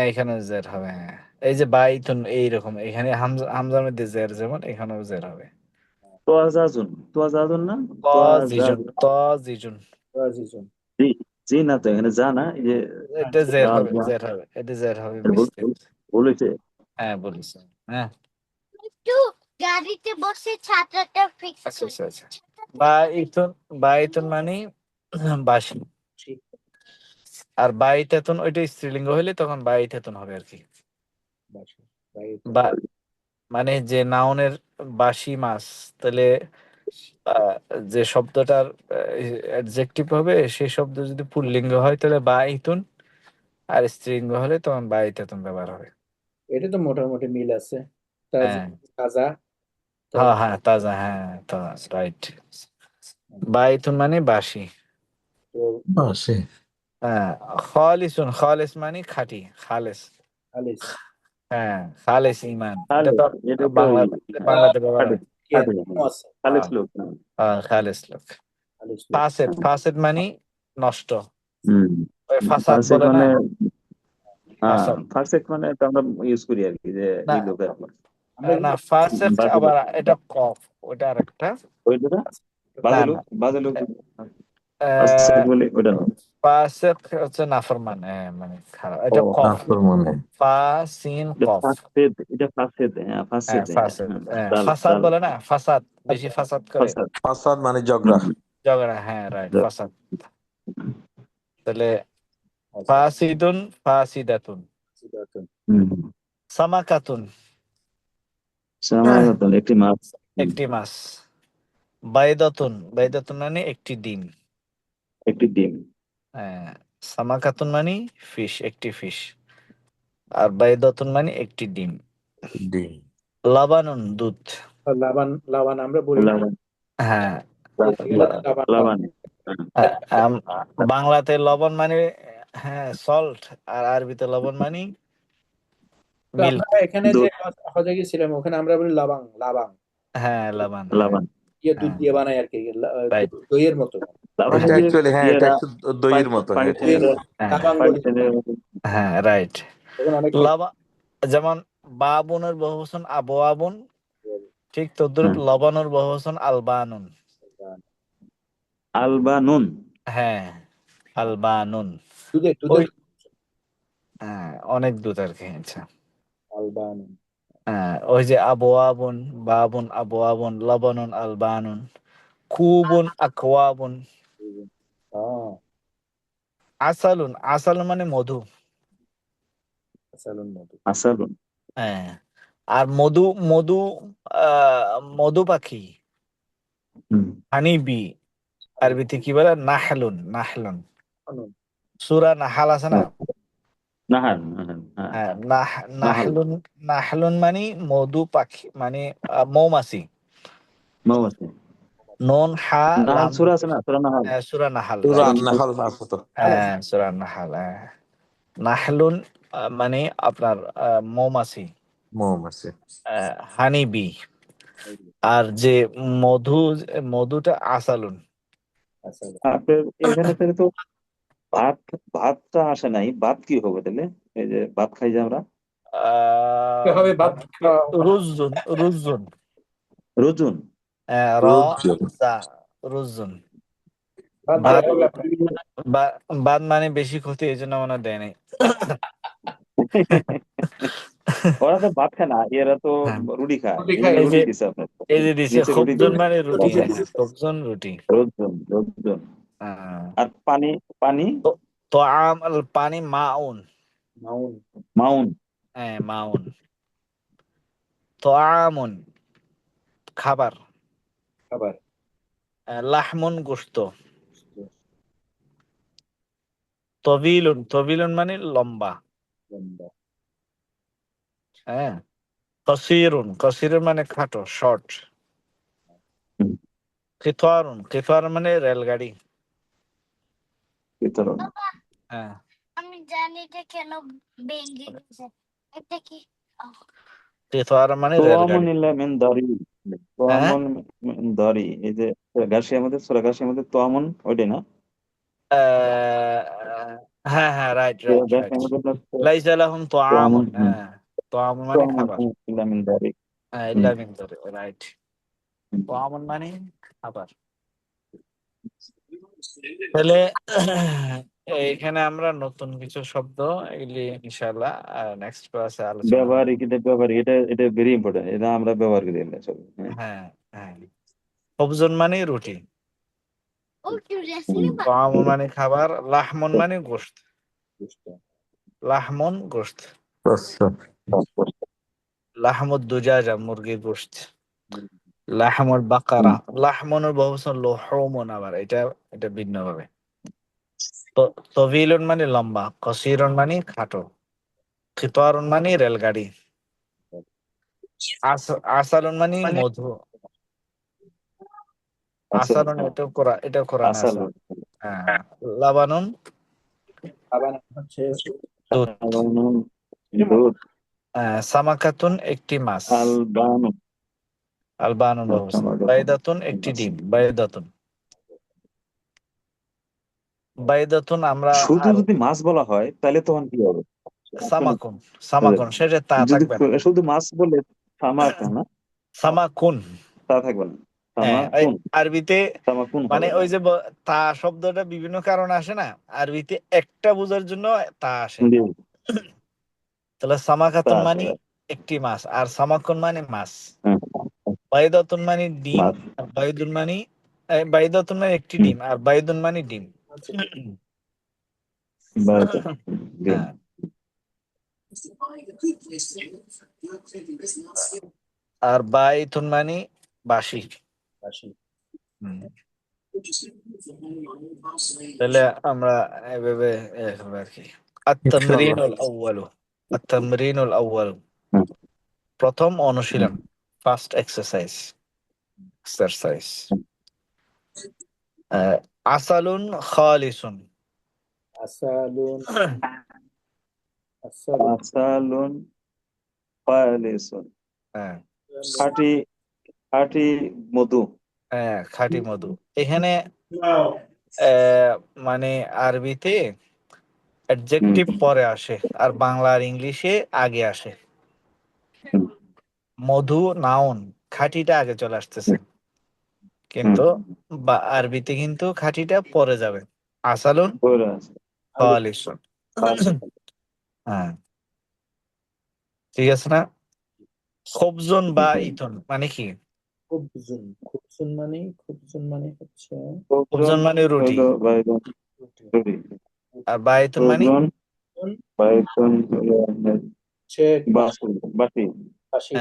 [SPEAKER 1] এখানে জের হবে। হ্যাঁ, এই যে বাইতুন এইরকম, এখানে হামজার মধ্যে জের, যেমন এখানেও জের হবে।
[SPEAKER 3] তোয়াজাজুন না?
[SPEAKER 1] তাজিজুন
[SPEAKER 3] তোয়াজাজুন।
[SPEAKER 1] তাজিজুন,
[SPEAKER 2] তাজিজুন।
[SPEAKER 3] জি জি, না তো এখানে যা না, এই যে
[SPEAKER 1] এটা জের
[SPEAKER 3] জাল
[SPEAKER 1] হবে,
[SPEAKER 3] যা,
[SPEAKER 1] জের হবে, এটা জের হবে,
[SPEAKER 3] এটা
[SPEAKER 1] বুঝতে।
[SPEAKER 3] বলেছে।
[SPEAKER 1] হ্যাঁ, বলিস। হ্যাঁ,
[SPEAKER 4] একটু গাড়িতে বসে ছাতাটা ফিক্স
[SPEAKER 1] আচ্ছা
[SPEAKER 4] করে।
[SPEAKER 1] আচ্ছা আচ্ছা। বাইতুন, বাইতুন মানে বাসি।
[SPEAKER 2] ঠিক।
[SPEAKER 1] আর বাইতাতুন ওইটা স্ত্রীলিঙ্গ হইলে তখন বাইতাতুন হবে আর কি।
[SPEAKER 2] বাসা, বাইতুন।
[SPEAKER 1] বা মানে যে নাউনের বাসি মাছ, তাহলে আহ, যে শব্দটার অ্যাডজেক্টিভ হবে, সেই শব্দ যদি পুল্লিঙ্গ হয় তাহলে বাইতুন, আর স্ত্রীলিঙ্গ হলে তখন বাইতাতুন ব্যবহার হবে।
[SPEAKER 2] এটা তো মোটামুটি মিল আছে। তাজি,
[SPEAKER 1] হ্যাঁ
[SPEAKER 2] তাজা।
[SPEAKER 1] হ্যাঁ হ্যাঁ, তাজা, হ্যাঁ তাজা, রাইট। বাইতুন মানে বাসি।
[SPEAKER 2] তো
[SPEAKER 6] ماشي.
[SPEAKER 1] হ্যাঁ, খালিসুন, খালিস মানে খাঁটি, খালেস।
[SPEAKER 2] খালিস।
[SPEAKER 1] হ্যাঁ, খালেস ইমান, এটা
[SPEAKER 3] তাহলে
[SPEAKER 1] তো
[SPEAKER 3] এটা তো
[SPEAKER 1] বাংলা, বাংলাতে ব্যবহার
[SPEAKER 3] খাটে
[SPEAKER 1] হয়।
[SPEAKER 3] খাটে
[SPEAKER 2] আছে।
[SPEAKER 3] খালেস
[SPEAKER 1] আহ,
[SPEAKER 3] লোক।
[SPEAKER 1] খালেস লোক।
[SPEAKER 2] খালিস লোক।
[SPEAKER 1] ফাসেদ, ফাসেদ মানে নষ্ট।
[SPEAKER 3] হুম।
[SPEAKER 1] ওই ফাসাদ
[SPEAKER 3] ফার্সেক
[SPEAKER 1] বলে না,
[SPEAKER 3] মানে, হ্যাঁ
[SPEAKER 1] ফাসাদ।
[SPEAKER 3] ফার্সেক মানে তো আমরা ইউজ করি আর কি, যে
[SPEAKER 1] না
[SPEAKER 3] এই লোকের
[SPEAKER 2] আমরা
[SPEAKER 1] না,
[SPEAKER 2] কিন্তু
[SPEAKER 1] ফাসেদ
[SPEAKER 3] বাজে লোক,
[SPEAKER 1] আবার এটা কফ, ওটা আরেকটা।
[SPEAKER 3] ওইটা না,
[SPEAKER 1] না
[SPEAKER 3] বাজে লোক,
[SPEAKER 1] না,
[SPEAKER 3] বাজে লোক
[SPEAKER 1] আহ,
[SPEAKER 3] ফার্সেক বলে ওইটা না।
[SPEAKER 1] ফাসেদ হচ্ছে নাফরমান, মানে খারাপ,
[SPEAKER 3] ও
[SPEAKER 1] এটা কফ।
[SPEAKER 6] نافر منه.
[SPEAKER 1] ফাসিন
[SPEAKER 3] এটা
[SPEAKER 1] কফ।
[SPEAKER 3] ফার্সেদ, এটা ফার্সেদ, হ্যাঁ
[SPEAKER 1] হ্যাঁ,
[SPEAKER 3] ফার্সেদ, হ্যাঁ
[SPEAKER 1] ফাসেদ,
[SPEAKER 3] হ্যাঁ। ডাল
[SPEAKER 1] ফাসাদ
[SPEAKER 3] ডাল।
[SPEAKER 1] বলে না, ফাসাদ, বেশি ফাসাদ করে,
[SPEAKER 3] ফাসাদ।
[SPEAKER 5] ফাসাদ মানে ঝগড়া।
[SPEAKER 3] হুম,
[SPEAKER 1] ঝগড়া। হ্যাঁ, রাইট,
[SPEAKER 3] হুম।
[SPEAKER 1] ফাসাদ। তাহলে ফাসিদুন, ফাসিদাতুন।
[SPEAKER 2] তাজিজাতুন।
[SPEAKER 3] হুম।
[SPEAKER 1] সামাকাতুন,
[SPEAKER 3] সামাগাতন একটি মাছ। হুম।
[SPEAKER 1] একটি মাছ। বাইদাতুন, বাইদাতুন মানে একটি ডিম।
[SPEAKER 3] একটি ডিম।
[SPEAKER 1] হ্যাঁ, সামাকাতুন মানে ফিশ, একটি ফিশ। আর বাইদাতুন মানে একটি ডিম।
[SPEAKER 6] دي.
[SPEAKER 1] লাবানুন, দুধ।
[SPEAKER 2] আর লাবান, লাবান আমরা বলি না,
[SPEAKER 3] লাবান।
[SPEAKER 1] হ্যাঁ,
[SPEAKER 2] ইংরেজিতে লাবান বলে।
[SPEAKER 3] লাবান। হ্যাঁ।
[SPEAKER 1] আ- আম- বাংলাতে লবণ মানে, হ্যাঁ, সল্ট। আর আরবিতে লবণ মানে
[SPEAKER 2] তো
[SPEAKER 1] মিল্ক।
[SPEAKER 2] আমরা এখানে যে
[SPEAKER 3] দুধ।
[SPEAKER 2] হজে গেছিলাম ওখানে আমরা বলি লাবাং, লাবাং।
[SPEAKER 1] হ্যাঁ, লবণ, হ্যাঁ।
[SPEAKER 3] লাবান।
[SPEAKER 2] দুধ
[SPEAKER 1] হ্যাঁ,
[SPEAKER 2] দিয়ে বানাই আর কি,
[SPEAKER 1] রাইট।
[SPEAKER 2] দইয়ের মতো।
[SPEAKER 3] লাবান
[SPEAKER 5] এটা
[SPEAKER 3] যে
[SPEAKER 5] অ্যাকচুয়ালি, হ্যাঁ, এটা
[SPEAKER 3] ইয়েরা
[SPEAKER 5] একটু দইয়ের মতো,
[SPEAKER 3] পানি
[SPEAKER 5] হ্যাঁ, ঠিক
[SPEAKER 3] টেনে,
[SPEAKER 5] আছে।
[SPEAKER 1] হ্যাঁ
[SPEAKER 2] লাবাং
[SPEAKER 3] পানি
[SPEAKER 2] বলি
[SPEAKER 3] টেনে।
[SPEAKER 1] হ্যাঁ, রাইট।
[SPEAKER 2] তখন অনেক
[SPEAKER 1] লবণ, যেমন বাবুনের বহুবচন আবওয়াবুন, ঠিক তদ্রুপ
[SPEAKER 3] হ্যাঁ।
[SPEAKER 1] লবণের বহুবচন আলবানুন।
[SPEAKER 3] আলবানুন।
[SPEAKER 1] হ্যাঁ, আলবানুন।
[SPEAKER 2] দুধে দুধে
[SPEAKER 1] ওই, হ্যাঁ, অনেক দুধ আর কি। আচ্ছা,
[SPEAKER 2] আলবান।
[SPEAKER 1] ওই যে আবওয়াবুন, বাবুন আবওয়াবুন, লবনুন আলবানুন, কুবুন আকওয়াবুন। আসালুন, আসালুন মানে মধু।
[SPEAKER 2] আসালুন মধু।
[SPEAKER 3] আসালুন।
[SPEAKER 1] হ্যাঁ, আর মধু, মধু মধু পাখি,
[SPEAKER 3] হুম।
[SPEAKER 1] হানি বি, আরবিতে কি বলে? নাহলুন, নাহলুন।
[SPEAKER 2] আনুন।
[SPEAKER 1] সূরা নাহাল আছে না?
[SPEAKER 3] নাহাল, নাহাল, হ্যাঁ।
[SPEAKER 1] হ্যাঁ,
[SPEAKER 3] নাহাল,
[SPEAKER 1] নাহলুন, নাহলুন মানে মধু পাখি, মানে মৌমাছি।
[SPEAKER 3] মৌমাছি।
[SPEAKER 1] নুন হা
[SPEAKER 3] নাহাল
[SPEAKER 1] লাম,
[SPEAKER 3] সূরা আছে না, সূরা নাহাল।
[SPEAKER 1] সূরা নাহাল,
[SPEAKER 5] সূরা
[SPEAKER 1] রাইট।
[SPEAKER 5] আন-নাহল আছে তো।
[SPEAKER 1] হ্যাঁ, সূরা নাহাল, হ্যাঁ। নাহলুন মানে আপনার মৌমাছি,
[SPEAKER 5] মৌমাছি।
[SPEAKER 1] হানি বি। আর যে মধু, মধুটা আসালুন।
[SPEAKER 2] আসালুন।
[SPEAKER 3] আপনার এখানে তাহলে তো ভাত, ভাতটা আসে নাই, ভাত কি হবে তাহলে? এই যে ভাত খাই যে আমরা,
[SPEAKER 2] হবে ভাত খাওয়া।
[SPEAKER 1] রুজুন, রুজুন,
[SPEAKER 3] রজুন।
[SPEAKER 1] র
[SPEAKER 5] রুজ্জুন।
[SPEAKER 1] জা, রুজুন।
[SPEAKER 2] ভাত
[SPEAKER 1] ভাত,
[SPEAKER 2] হবে আপনার।
[SPEAKER 1] ভাত মানে বেশি ক্ষতি, এই জন্য মনে হয় দেয় নাই।
[SPEAKER 3] ওরা তো ভাত খায় না, এরা তো
[SPEAKER 1] হ্যাঁ,
[SPEAKER 3] রুটি খায়,
[SPEAKER 2] রুটি
[SPEAKER 3] এই
[SPEAKER 2] খায়।
[SPEAKER 3] জন্য
[SPEAKER 1] এই যে,
[SPEAKER 3] রুটি দিছে আপনার।
[SPEAKER 1] এই যে দিছে
[SPEAKER 3] নিচে রুটি
[SPEAKER 1] খবজুন
[SPEAKER 3] দিয়ে
[SPEAKER 1] মানে রুটি, হ্যাঁ, খবজুন রুটি।
[SPEAKER 3] রজুন, রজুন।
[SPEAKER 1] আহ,
[SPEAKER 3] আর পানি, পানি
[SPEAKER 1] তো তো আম পানি মাউন,
[SPEAKER 2] মাউন।
[SPEAKER 3] মাউন।
[SPEAKER 1] হ্যাঁ, মাউন। তো আমুন খাবার,
[SPEAKER 2] খাবার।
[SPEAKER 1] লাহমুন গোশত। তবিলুন, তবিলুন মানে লম্বা,
[SPEAKER 2] লম্বা।
[SPEAKER 1] হ্যাঁ। কসিরুন, কসিরুন মানে খাটো, শর্ট।
[SPEAKER 3] হুম,
[SPEAKER 1] কিতারুন, কিতার মানে রেলগাড়ি,
[SPEAKER 3] বিতরণ।
[SPEAKER 1] হ্যাঁ।
[SPEAKER 4] আমি জানি এটা কেন ভেঙে গেছে। এটা কি?
[SPEAKER 1] কিতার মানে
[SPEAKER 3] তোয়ামুন
[SPEAKER 1] রেলগাড়ি,
[SPEAKER 3] ইল্লা মিন দারি।
[SPEAKER 1] হ্যাঁ।
[SPEAKER 3] তোয়ামুন মিন দারি, এই যে গাছির মধ্যে, সূরা গাছির মধ্যে তোয়ামুন, ওইটাই না?
[SPEAKER 1] আহ, হ্যাঁ, হ্যাঁ, রাইট, রাইট, রাইট।
[SPEAKER 3] গাছির মধ্যে
[SPEAKER 1] লাইসা লাহুম
[SPEAKER 3] তোয়ামুন,
[SPEAKER 1] তোয়ামুন, হ্যাঁ। তোয়ামুন মানে
[SPEAKER 3] তোয়ামুন
[SPEAKER 1] খাবার,
[SPEAKER 3] ইল্লা মিন দারি।
[SPEAKER 1] হ্যাঁ,
[SPEAKER 3] হুম,
[SPEAKER 1] ইল্লা মিন যারি, রাইট।
[SPEAKER 3] হুম।
[SPEAKER 1] তোয়ামুন মানে খাবার। তাহলে এইখানে আমরা নতুন কিছু শব্দ, এগুলি ইনশাআল্লাহ নেক্সট ক্লাসে আলোচনা করব।
[SPEAKER 3] ব্যবহারিক, এটা ব্যবহারিক, এটা এটা ভেরি ইম্পর্টেন্ট, এটা আমরা ব্যবহার করি আমরা সব। হ্যাঁ।
[SPEAKER 1] হ্যাঁ, হ্যাঁ। খবজুন মানে রুটি,
[SPEAKER 4] ও কি
[SPEAKER 3] হুম,
[SPEAKER 4] রেসিপি?
[SPEAKER 1] তোয়ামুন মানে খাবার, লাহমুন মানে গোশত,
[SPEAKER 2] বুঝতে।
[SPEAKER 1] লাহমুন গোশত,
[SPEAKER 5] আচ্ছা।
[SPEAKER 1] লাহমুদ দুজাজা মুরগির গোশত, লাহমুল বাকারা, লাহমুনের বহুবচন লুহুমুন, আবার এটা, এটা ভিন্ন ভাবে। তো তভিলুন মানে লম্বা, কসিরুন মানে খাটো, খিতারুন মানে রেলগাড়ি, আসালুন মানে মধু। আসালুন এটা কোরআন আছে।
[SPEAKER 3] আসালুন।
[SPEAKER 1] হ্যাঁ, লাবানুন
[SPEAKER 2] আবার হচ্ছে
[SPEAKER 1] দুধ,
[SPEAKER 3] আলানুন, দুধ।
[SPEAKER 1] সামাকাতুন একটি মাছ,
[SPEAKER 3] আলবানু,
[SPEAKER 1] আলবানুন বহুবচন, বাইদাতুন একটি ডিম, বাইদাতুন, বাইদাতুন আমরা
[SPEAKER 3] শুধু
[SPEAKER 1] আর
[SPEAKER 3] যদি মাছ বলা হয় তাহলে তখন কি হবে? শুনুন,
[SPEAKER 1] সামাকুন, সামাকুন সেটা তা
[SPEAKER 3] যদি
[SPEAKER 1] থাকবে না।
[SPEAKER 3] শুধু মাছ বলে তামাক না,
[SPEAKER 1] সামাকুন,
[SPEAKER 3] তা থাকবে না,
[SPEAKER 1] হ্যাঁ, ওই
[SPEAKER 3] তামাকুন,
[SPEAKER 1] আরবিতে
[SPEAKER 3] তামাকুন
[SPEAKER 1] মানে
[SPEAKER 3] হবে।
[SPEAKER 1] ওই যে তা শব্দটা বিভিন্ন কারণে আসে না, আরবিতে একটা বোঝার জন্য তা আসে।
[SPEAKER 3] জি,
[SPEAKER 1] তাহলে
[SPEAKER 3] তা
[SPEAKER 1] সামাকাতুন
[SPEAKER 3] আছে।
[SPEAKER 1] মানে একটি মাছ, আর সামাকুন মানে মাছ।
[SPEAKER 3] হ্যাঁ,
[SPEAKER 1] বাইদাতুন মানে ডিম,
[SPEAKER 3] মাছ।
[SPEAKER 1] আর বাইদুন মানে বাইদাতুন মানে একটি
[SPEAKER 3] হুম,
[SPEAKER 1] ডিম, আর বাইদুন মানে ডিম।
[SPEAKER 3] বারোটা ডিম।
[SPEAKER 1] হ্যাঁ, আর বাইতুন মানে বাসি।
[SPEAKER 2] আসি।
[SPEAKER 1] হুম। তাহলে আমরা এভাবে এভাবে আর কি।
[SPEAKER 5] ইনশাআল্লাহ।
[SPEAKER 1] আত-তামরিনুল আউয়ালু, আত-তামরিনুল আউয়ালু,
[SPEAKER 3] হুম,
[SPEAKER 1] প্রথম
[SPEAKER 3] হুম,
[SPEAKER 1] অনুশীলন, ফার্স্ট এক্সারসাইজ, এক্সারসাইজ। আসালুন খালিসুন,
[SPEAKER 2] আসালুন। আসালুন।
[SPEAKER 3] আসালুন খালিসুন,
[SPEAKER 1] হ্যাঁ,
[SPEAKER 3] খাঁটি, খাঁটি মধু।
[SPEAKER 1] হ্যাঁ, খাঁটি মধু। এখানে আহ, মানে আরবিতে
[SPEAKER 3] হুম,
[SPEAKER 1] অ্যাডজেক্টিভ পরে আসে, আর বাংলা আর ইংলিশে আগে আসে।
[SPEAKER 3] হুম,
[SPEAKER 1] মধু নাউন, খাঁটিটা আগে চলে আসতেছে,
[SPEAKER 3] হুম,
[SPEAKER 1] কিন্তু আরবিতে কিন্তু খাঁটিটা পরে যাবে। আসালুন
[SPEAKER 3] পরে আছে।
[SPEAKER 1] খালিসুন। হ্যাঁ, ঠিক আছে না? খবজুন বা ইথুন মানে কি?
[SPEAKER 2] খুবজুন মানে হচ্ছে
[SPEAKER 1] খুবজন মানে রুটি,
[SPEAKER 3] হইলো বাইতুন
[SPEAKER 2] রুটি।
[SPEAKER 3] রুটি।
[SPEAKER 1] আর বায়তুন মানে
[SPEAKER 3] খুবজন
[SPEAKER 2] খুবজুন
[SPEAKER 3] বাইতুন হলো
[SPEAKER 2] হচ্ছে
[SPEAKER 3] বাসি বাসি
[SPEAKER 2] বাসি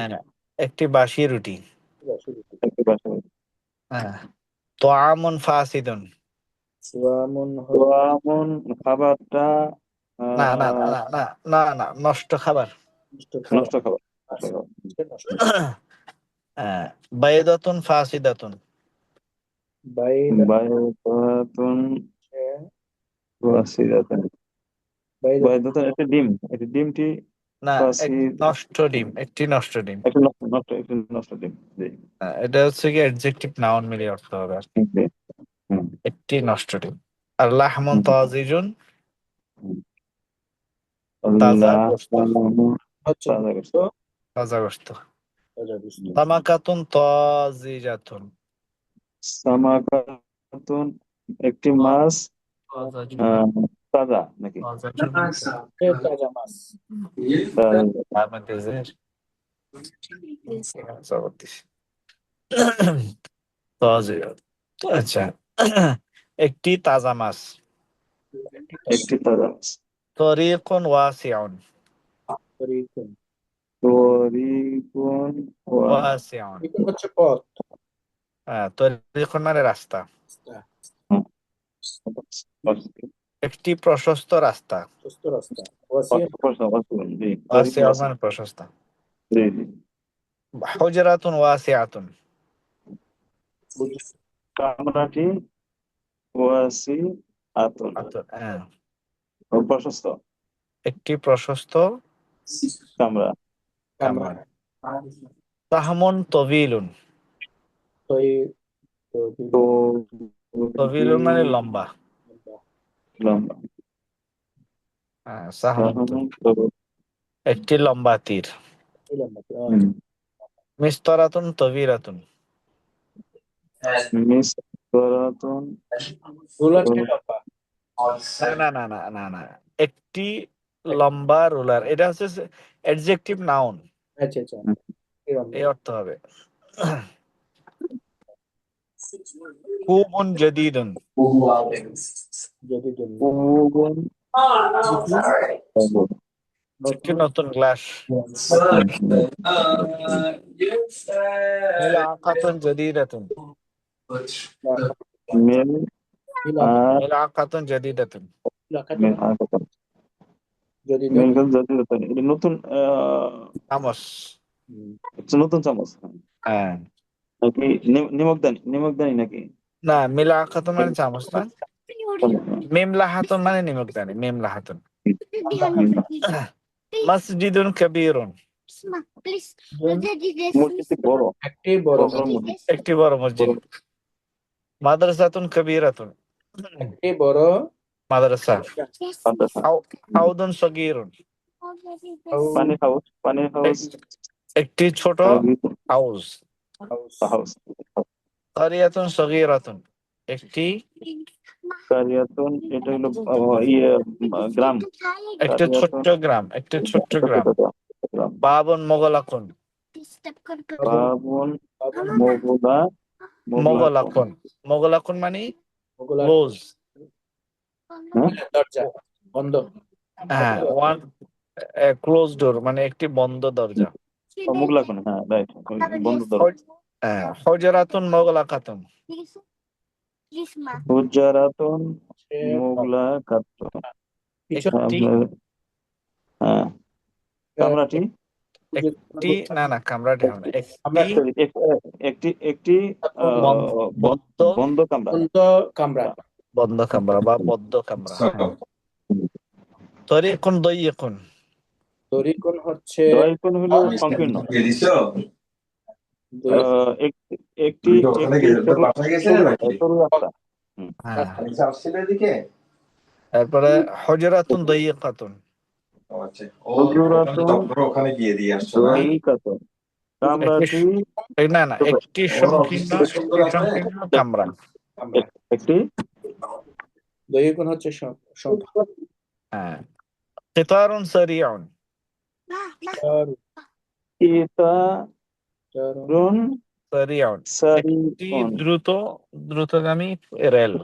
[SPEAKER 1] একটি বাসি রুটি।
[SPEAKER 2] রুটি।
[SPEAKER 3] একটি বাসি।
[SPEAKER 1] তোয়ামুন ফাসিদুন,
[SPEAKER 2] সুয়ামুন
[SPEAKER 3] তো এমন খাবারটা
[SPEAKER 1] না না না না না না না, নষ্ট খাবার।
[SPEAKER 2] নষ্ট খাবার।
[SPEAKER 3] নষ্ট খাবার।
[SPEAKER 2] আচ্ছা, নষ্ট
[SPEAKER 1] বাইদাতুন ফাসিদাতুন,
[SPEAKER 2] বাইদা
[SPEAKER 3] বাইদাতুন
[SPEAKER 2] হচ্ছে
[SPEAKER 3] ফাসিদাতুন।
[SPEAKER 2] বাইদা
[SPEAKER 3] বাইদাতুন একটা ডিম, একটা ডিমটি
[SPEAKER 1] না
[SPEAKER 3] ফাসি
[SPEAKER 1] নষ্ট ডিম, একটি নষ্ট ডিম।
[SPEAKER 3] একটা একটা নষ্ট ডিম। জি।
[SPEAKER 1] এটা হচ্ছে কি অ্যাডজেক্টিভ নাউন মিলে অর্থ হবে আর কি।
[SPEAKER 3] জি। হুম,
[SPEAKER 1] একটি নষ্ট ডিম। আর লাহমুন
[SPEAKER 3] হুম,
[SPEAKER 1] তাজিজুন,
[SPEAKER 3] হুম।
[SPEAKER 1] তাজা
[SPEAKER 3] আল্লাহ
[SPEAKER 1] গোশত,
[SPEAKER 2] হচ্ছে
[SPEAKER 3] তাজা গোশত।
[SPEAKER 1] তাজা গোশত।
[SPEAKER 2] তাজা গোশত।
[SPEAKER 1] তামাকাতুন তাজিজাতুন,
[SPEAKER 3] সামাকাতুন একটি মাছ আহ, তাজা নাকি
[SPEAKER 2] তাজা মাছ।
[SPEAKER 1] আচ্ছা, একটি তাজা মাছ।
[SPEAKER 3] একটি তাজা মাছ।
[SPEAKER 1] তরিকুন ওয়াসিউন,
[SPEAKER 2] তরিকুন
[SPEAKER 3] তরিকুন
[SPEAKER 1] ওয়াসিউন।
[SPEAKER 2] তরিকুন হচ্ছে পথ।
[SPEAKER 1] তরিকুন মানে রাস্তা। একটি প্রশস্ত রাস্তা।
[SPEAKER 2] সুস্থ রাস্তা। ওয়াসিয়া
[SPEAKER 1] ওয়াসিউন মানে প্রশস্ত। হুজরাতুন ওয়াসিআতুন,
[SPEAKER 3] কামরাটি ওয়াসি আতুন প্রশস্ত।
[SPEAKER 1] একটি প্রশস্ত
[SPEAKER 3] কামরা।
[SPEAKER 2] কামরা।
[SPEAKER 1] তাহমুন তবিলুন,
[SPEAKER 2] তৈ-
[SPEAKER 3] তো
[SPEAKER 1] তবিলুন মানে লম্বা।
[SPEAKER 3] লম্বা।
[SPEAKER 1] সাহমুন একটি লম্বা তীর। মিস্তরাতুন তবিরাতুন,
[SPEAKER 3] মিসরাতুন
[SPEAKER 2] রুলারটি লম্বা।
[SPEAKER 1] না না না না না না, একটি লম্বা রুলার। এটা হচ্ছে অ্যাডজেক্টিভ নাউন,
[SPEAKER 2] আচ্ছা আচ্ছা
[SPEAKER 1] এই অর্থ হবে। কুবুন জাদিদুন,
[SPEAKER 2] যদি জন্য
[SPEAKER 3] কুবুন
[SPEAKER 1] একটি নতুন গ্লাস। মিলআকাতুন জাদিদাতুন,
[SPEAKER 3] মিল আর
[SPEAKER 1] মিলআকাতুন জাদিদাতুন,
[SPEAKER 3] মিল আকাতান।
[SPEAKER 2] যদি
[SPEAKER 3] মিলকাত জাতীয় এটা নতুন
[SPEAKER 1] চামচ।
[SPEAKER 3] একটা নতুন চামচ
[SPEAKER 1] হ্যাঁ,
[SPEAKER 3] নাকি নিমকদানি নাকি
[SPEAKER 1] না মিলআকাতুন মানে চামচ না, মিমলাহাতুন মানে নিমকদানি, মিমলাহাতুন। মসজিদুন কবীরুন,
[SPEAKER 3] মসজিদটি বড়
[SPEAKER 2] একটি বড়
[SPEAKER 3] বড় মসজিদ।
[SPEAKER 1] একটি বড় মসজিদ। মাদ্রাসাতুন কবীরাতুন,
[SPEAKER 2] একটি বড়
[SPEAKER 1] মাদ্রাসা।
[SPEAKER 3] মাদ্রাসা।
[SPEAKER 1] হাউদুন সগীরুন,
[SPEAKER 3] পানি হাউস
[SPEAKER 1] একটি ছোট হাউস।
[SPEAKER 3] হাউস।
[SPEAKER 1] কারিয়াতুন সগীরাতুন, একটি
[SPEAKER 3] কারিয়াতুন এটা হলো গ্রাম।
[SPEAKER 1] একটি ছোট্ট গ্রাম, একটি ছোট্ট গ্রাম। বাবুন মোগলাকুন,
[SPEAKER 3] বাবুন মোগলা
[SPEAKER 1] মোগলাকুন, মোগলাকুন মানে
[SPEAKER 2] মোগলার
[SPEAKER 1] ক্লোজ।
[SPEAKER 2] দরজা বন্ধ।
[SPEAKER 1] হ্যাঁ, ওয়ান ক্লোজ ডোর মানে একটি বন্ধ দরজা।
[SPEAKER 3] মোগলাকুন। হ্যাঁ রাইট, বন্ধ দরজা।
[SPEAKER 1] হজরাতুন মোগলাকাতুন,
[SPEAKER 3] হুজারাতুন মোগলাকাতুন।
[SPEAKER 1] একটি
[SPEAKER 3] হ্যাঁ কামরাটি
[SPEAKER 1] একটি না না কামরাটি হবে না,
[SPEAKER 3] একটি একটি
[SPEAKER 1] বদ্ধ
[SPEAKER 3] বন্ধ কামরা।
[SPEAKER 2] বন্ধ কামরা।
[SPEAKER 1] বন্ধ কামরা বা বদ্ধ কামরা। তরিকুন দয়িকুন,
[SPEAKER 2] তরিকুন হচ্ছে
[SPEAKER 3] দয়কুন হলো সংকীর্ণ। একটি একটি সরু রাস্তা।
[SPEAKER 1] তারপরে হজরাতুন দয়িকাতুন,
[SPEAKER 3] দয়িকাতুন কামরাটি
[SPEAKER 1] না না একটি সংকীর্ণ কামরা।
[SPEAKER 3] একটি
[SPEAKER 2] দয়িকুন হচ্ছে সংখ্যা।
[SPEAKER 1] হ্যাঁ, কিতারুন সারিউন,
[SPEAKER 3] কিতারুন
[SPEAKER 1] সারিয়াউন একটি
[SPEAKER 3] সারিউন
[SPEAKER 1] দ্রুতগামী রেল,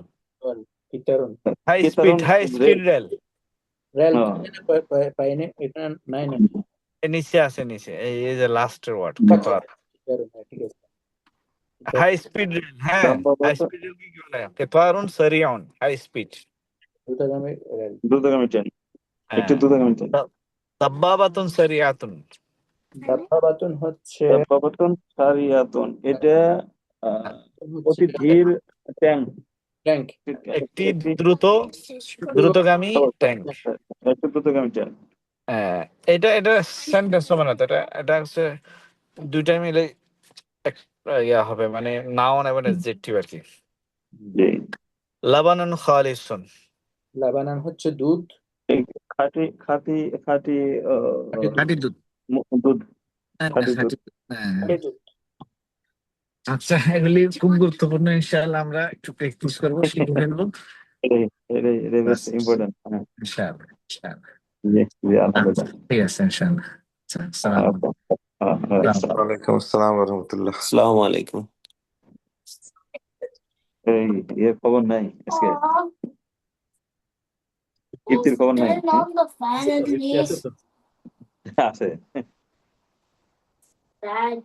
[SPEAKER 2] কিতারুন
[SPEAKER 1] হাই
[SPEAKER 3] কিতারুন
[SPEAKER 1] স্পিড রেল।
[SPEAKER 2] রেল
[SPEAKER 3] হ্যাঁ।
[SPEAKER 2] পাইনে এখানে নাই না
[SPEAKER 1] নিচে আছে, নিচে এই যে লাস্টের ওয়ার্ড
[SPEAKER 2] কিতারুন, হ্যাঁ, ঠিক আছে
[SPEAKER 1] হাই স্পিড রেল। হ্যাঁ, হাই
[SPEAKER 3] দাব্বাবাতুন
[SPEAKER 1] স্পিড রেল কি বলে? কেতারুন সারিয়াউন, হাই স্পিড।
[SPEAKER 2] দ্রুতগামী রেল
[SPEAKER 3] দ্রুতগামী ট্রেন, একটি
[SPEAKER 1] হ্যাঁ,
[SPEAKER 3] দ্রুতগামী ট্রেন।
[SPEAKER 1] দাব্বাবাতুন সারিয়াতুন।
[SPEAKER 2] দাব্বাবাতুন হচ্ছে
[SPEAKER 3] দাব্বাবাতুন সারিয়াতুন, এটা অতি ধীর ট্যাঙ্ক,
[SPEAKER 2] ট্যাঙ্ক
[SPEAKER 1] একটি
[SPEAKER 3] একটি
[SPEAKER 1] দ্রুতগামী ট্যাঙ্ক।
[SPEAKER 3] একটি দ্রুতগামী ট্রেন।
[SPEAKER 1] হ্যাঁ, এটা সেন্টেন্স হবে না তো, এটা হচ্ছে দুইটাই মিলে ইয়া হবে, মানে নাউন এবং অ্যাডজেক্টিভ আর কি।
[SPEAKER 3] জি,
[SPEAKER 1] লাবানুন খালিসুন,
[SPEAKER 2] লাবানান হচ্ছে দুধ,
[SPEAKER 3] এই খাঁটি খাঁটি খাঁটি
[SPEAKER 1] খাঁটি দুধ।
[SPEAKER 3] দুধ, খাঁটি দুধ।
[SPEAKER 2] খাঁটি দুধ।
[SPEAKER 1] আচ্ছা, এগুলি খুব গুরুত্বপূর্ণ, ইনশাআল্লাহ আমরা একটু প্র্যাকটিস করবো, শিখে ফেলবো
[SPEAKER 3] এটাই বেশি ইম্পর্টেন্ট। হ্যাঁ,
[SPEAKER 1] ইনশাআল্লাহ, ইনশাআল্লাহ।
[SPEAKER 3] জি জি, আলহামদুলিল্লাহ।
[SPEAKER 1] ঠিক আছে, ইনশাআল্লাহ। আচ্ছা, আসসালামু আলাইকুম।
[SPEAKER 3] আসসালাম।
[SPEAKER 5] ওয়ালাইকুম আসসালাম ওয়া রাহমাতুল্লাহ।
[SPEAKER 7] আসসালামু আলাইকুম।
[SPEAKER 3] এই এর খবর নাই আজকে, কীর্তির খবর নাই।
[SPEAKER 4] Turn on the fan at
[SPEAKER 2] আছে
[SPEAKER 4] least.
[SPEAKER 2] তো
[SPEAKER 3] আছে।
[SPEAKER 4] Dad.